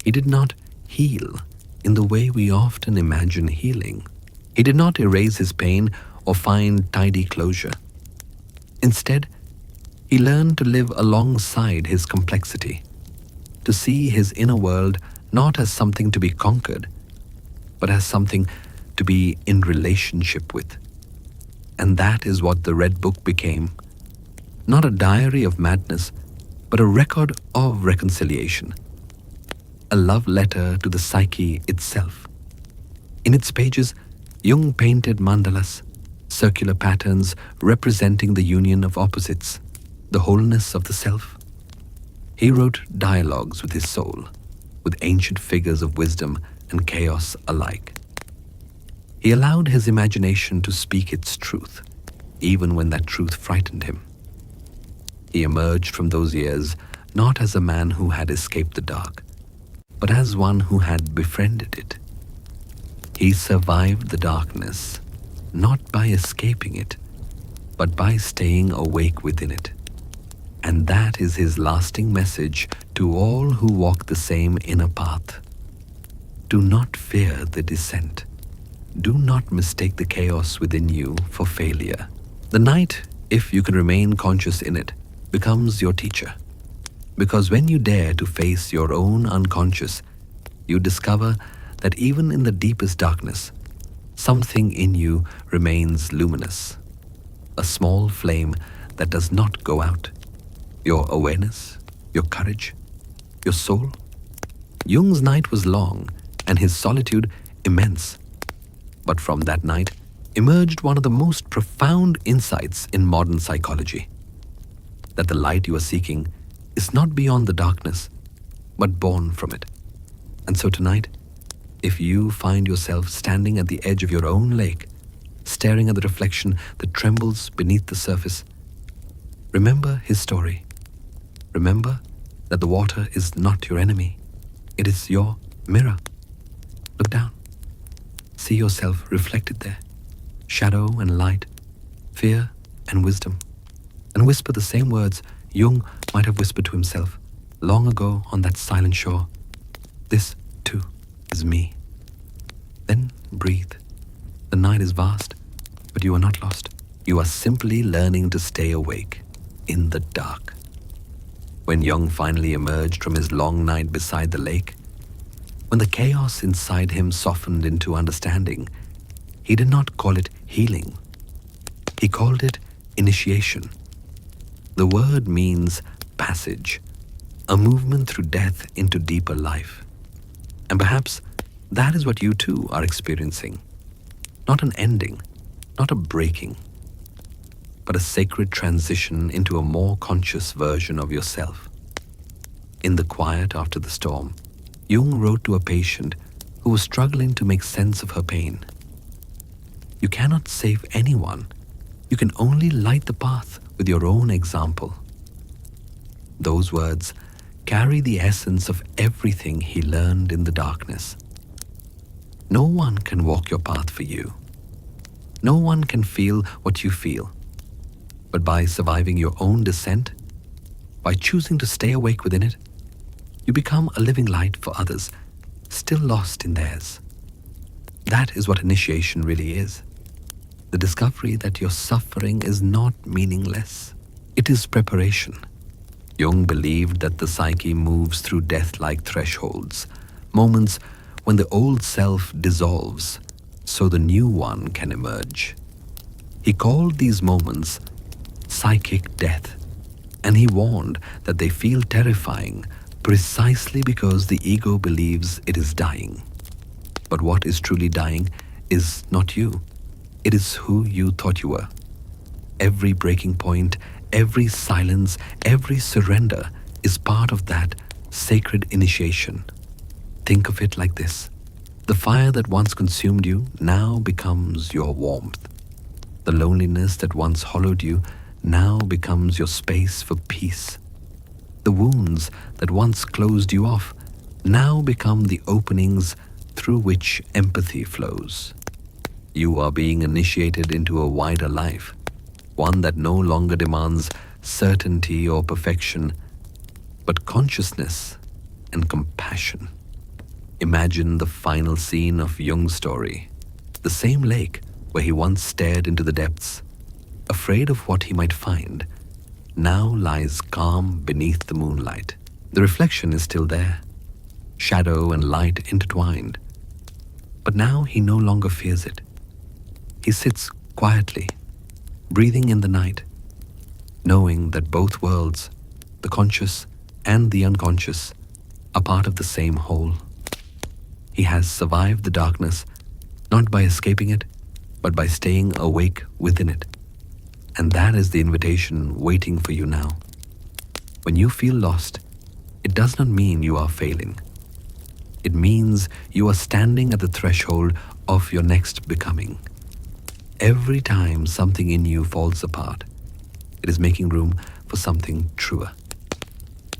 He did not heal in the way we often imagine healing. He did not erase his pain or find tidy closure. Instead, he learned to live alongside his complexity, to see his inner world not as something to be conquered, but as something to be in relationship with. And that is what the Red Book became. Not a diary of madness, but a record of reconciliation. A love letter to the psyche itself. In its pages, Jung painted mandalas, circular patterns representing the union of opposites, the wholeness of the self. He wrote dialogues with his soul, with ancient figures of wisdom and chaos alike. He allowed his imagination to speak its truth, even when that truth frightened him. He emerged from those years not as a man who had escaped the dark, but as one who had befriended it. He survived the darkness, not by escaping it, but by staying awake within it. And that is his lasting message to all who walk the same inner path. Do not fear the descent. Do not mistake the chaos within you for failure. The night, if you can remain conscious in it, becomes your teacher. Because when you dare to face your own unconscious, you discover that even in the deepest darkness, something in you remains luminous. A small flame that does not go out. Your awareness, your courage, your soul. Jung's night was long and his solitude immense. But from that night emerged one of the most profound insights in modern psychology. That the light you are seeking is not beyond the darkness, but born from it. And so tonight, if you find yourself standing at the edge of your own lake, staring at the reflection that trembles beneath the surface, remember his story. Remember that the water is not your enemy. It is your mirror. Look down. See yourself reflected there. Shadow and light, fear and wisdom. And whisper the same words Jung might have whispered to himself long ago on that silent shore. This, too, is me. Then breathe. The night is vast, but you are not lost. You are simply learning to stay awake in the dark. When Jung finally emerged from his long night beside the lake, when the chaos inside him softened into understanding, he did not call it healing. He called it initiation. The word means passage, a movement through death into deeper life. And perhaps that is what you too are experiencing. Not an ending, not a breaking, but a sacred transition into a more conscious version of yourself. In the quiet after the storm, Jung wrote to a patient who was struggling to make sense of her pain. You cannot save anyone. You can only light the path with your own example. Those words carry the essence of everything he learned in the darkness. No one can walk your path for you. No one can feel what you feel. But by surviving your own descent, by choosing to stay awake within it, you become a living light for others, still lost in theirs. That is what initiation really is. The discovery that your suffering is not meaningless. It is preparation. Jung believed that the psyche moves through death-like thresholds, moments when the old self dissolves, so the new one can emerge. He called these moments psychic death, and he warned that they feel terrifying precisely because the ego believes it is dying. But what is truly dying is not you. It is who you thought you were. Every breaking point, every silence, every surrender is part of that sacred initiation. Think of it like this. The fire that once consumed you now becomes your warmth. The loneliness that once hollowed you now becomes your space for peace. The wounds that once closed you off now become the openings through which empathy flows. You are being initiated into a wider life, one that no longer demands certainty or perfection, but consciousness and compassion. Imagine the final scene of Jung's story, the same lake where he once stared into the depths, afraid of what he might find, now lies calm beneath the moonlight. The reflection is still there, shadow and light intertwined, but now he no longer fears it. He sits quietly, breathing in the night, knowing that both worlds, the conscious and the unconscious, are part of the same whole. He has survived the darkness, not by escaping it, but by staying awake within it. And that is the invitation waiting for you now. When you feel lost, it does not mean you are failing. It means you are standing at the threshold of your next becoming. Every time something in you falls apart, it is making room for something truer.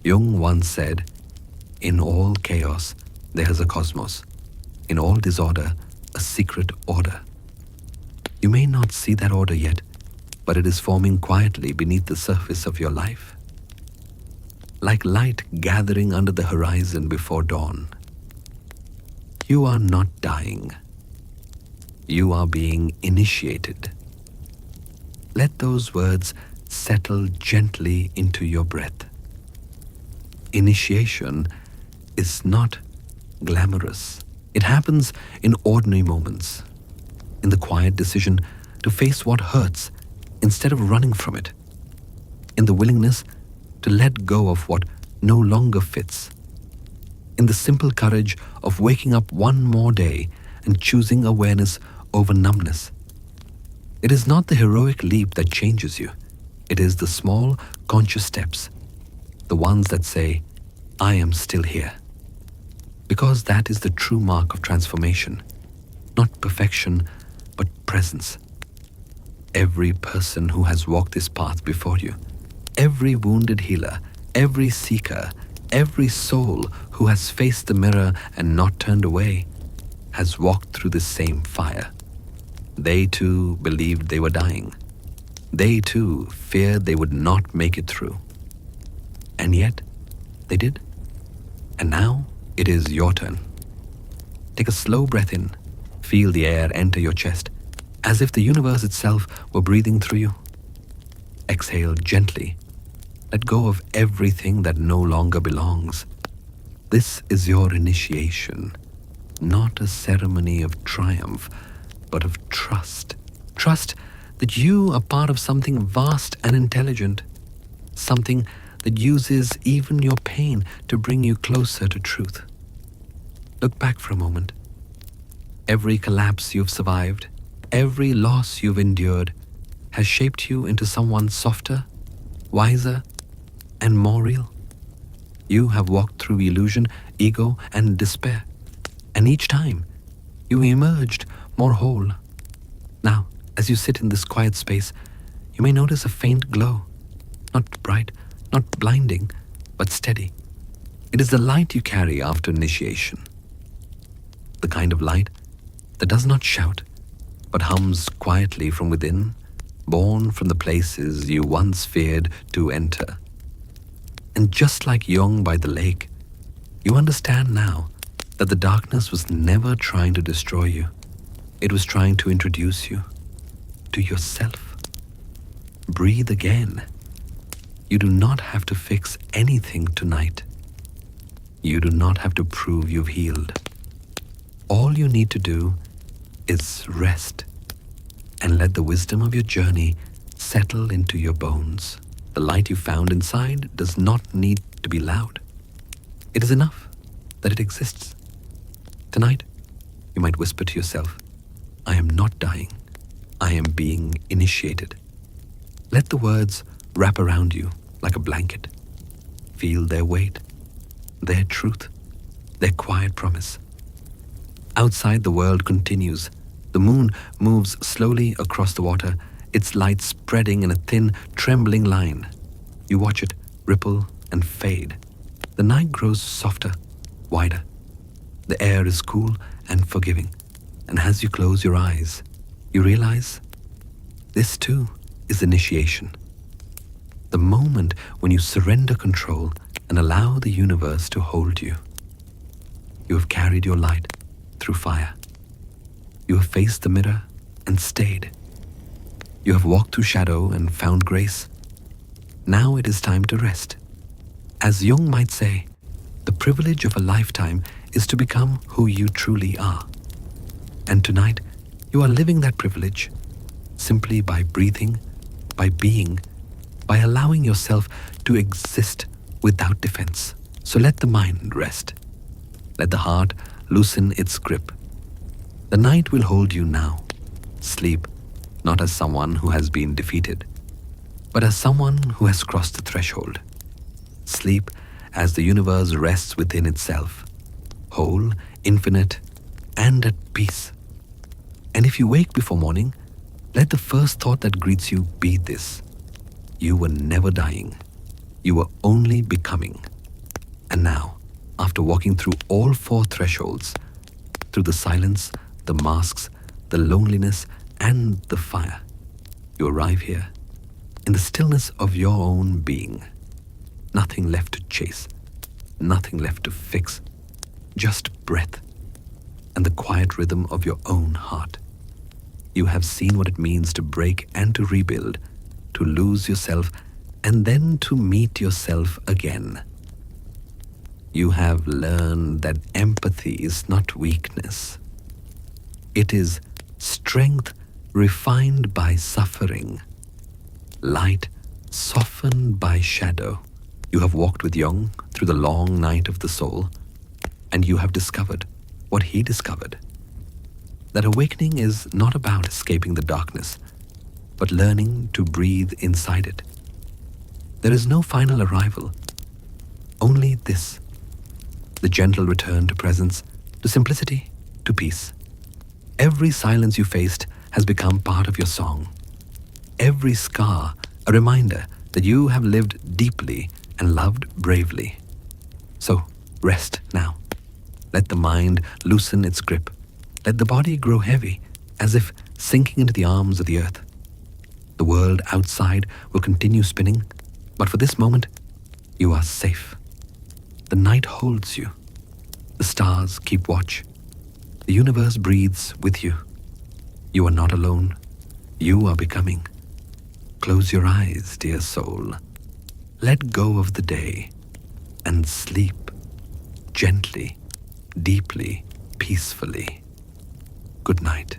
Jung once said, "In all chaos, there is a cosmos. In all disorder, a secret order." You may not see that order yet, but it is forming quietly beneath the surface of your life. Like light gathering under the horizon before dawn. You are not dying. You are being initiated. Let those words settle gently into your breath. Initiation is not glamorous. It happens in ordinary moments, in the quiet decision to face what hurts instead of running from it, in the willingness to let go of what no longer fits, in the simple courage of waking up one more day and choosing awareness over numbness. It is not the heroic leap that changes you. It is the small, conscious steps, the ones that say, "I am still here." Because that is the true mark of transformation, not perfection, but presence. Every person who has walked this path before you, every wounded healer, every seeker, every soul who has faced the mirror and not turned away, has walked through the same fire. They too believed they were dying. They too feared they would not make it through. And yet, they did. And now it is your turn. Take a slow breath in. Feel the air enter your chest, as if the universe itself were breathing through you. Exhale gently. Let go of everything that no longer belongs. This is your initiation, not a ceremony of triumph, but of trust. Trust that you are part of something vast and intelligent, something that uses even your pain to bring you closer to truth. Look back for a moment. Every collapse you've survived, every loss you've endured, has shaped you into someone softer, wiser, and more real. You have walked through illusion, ego, and despair, and each time you emerged more whole. Now, as you sit in this quiet space, you may notice a faint glow, not bright, not blinding, but steady. It is the light you carry after initiation. The kind of light that does not shout, but hums quietly from within, born from the places you once feared to enter. And just like Jung by the lake, you understand now that the darkness was never trying to destroy you. It was trying to introduce you to yourself. Breathe again. You do not have to fix anything tonight. You do not have to prove you've healed. All you need to do is rest and let the wisdom of your journey settle into your bones. The light you found inside does not need to be loud. It is enough that it exists. Tonight, you might whisper to yourself, "I am not dying. I am being initiated." Let the words wrap around you like a blanket. Feel their weight, their truth, their quiet promise. Outside, the world continues. The moon moves slowly across the water, its light spreading in a thin, trembling line. You watch it ripple and fade. The night grows softer, wider. The air is cool and forgiving. And as you close your eyes, you realize this too is initiation. The moment when you surrender control and allow the universe to hold you. You have carried your light through fire. You have faced the mirror and stayed. You have walked through shadow and found grace. Now it is time to rest. As Jung might say, the privilege of a lifetime is to become who you truly are. And tonight, you are living that privilege simply by breathing, by being, by allowing yourself to exist without defense. So let the mind rest. Let the heart loosen its grip. The night will hold you now. Sleep, not as someone who has been defeated, but as someone who has crossed the threshold. Sleep as the universe rests within itself, whole, infinite, and at peace. And if you wake before morning, let the first thought that greets you be this: you were never dying. You were only becoming. And now, after walking through all four thresholds, through the silence, the masks, the loneliness, and the fire, you arrive here, in the stillness of your own being. Nothing left to chase, nothing left to fix, just breath and the quiet rhythm of your own heart. You have seen what it means to break and to rebuild, to lose yourself, and then to meet yourself again. You have learned that empathy is not weakness. It is strength refined by suffering, light softened by shadow. You have walked with Jung through the long night of the soul, and you have discovered what he discovered: that awakening is not about escaping the darkness, but learning to breathe inside it. There is no final arrival, only this: the gentle return to presence, to simplicity, to peace. Every silence you faced has become part of your song. Every scar a reminder that you have lived deeply and loved bravely. So rest now. Let the mind loosen its grip. Let the body grow heavy, as if sinking into the arms of the earth. The world outside will continue spinning, but for this moment, you are safe. The night holds you. The stars keep watch. The universe breathes with you. You are not alone. You are becoming. Close your eyes, dear soul. Let go of the day and sleep gently, deeply, peacefully. Good night.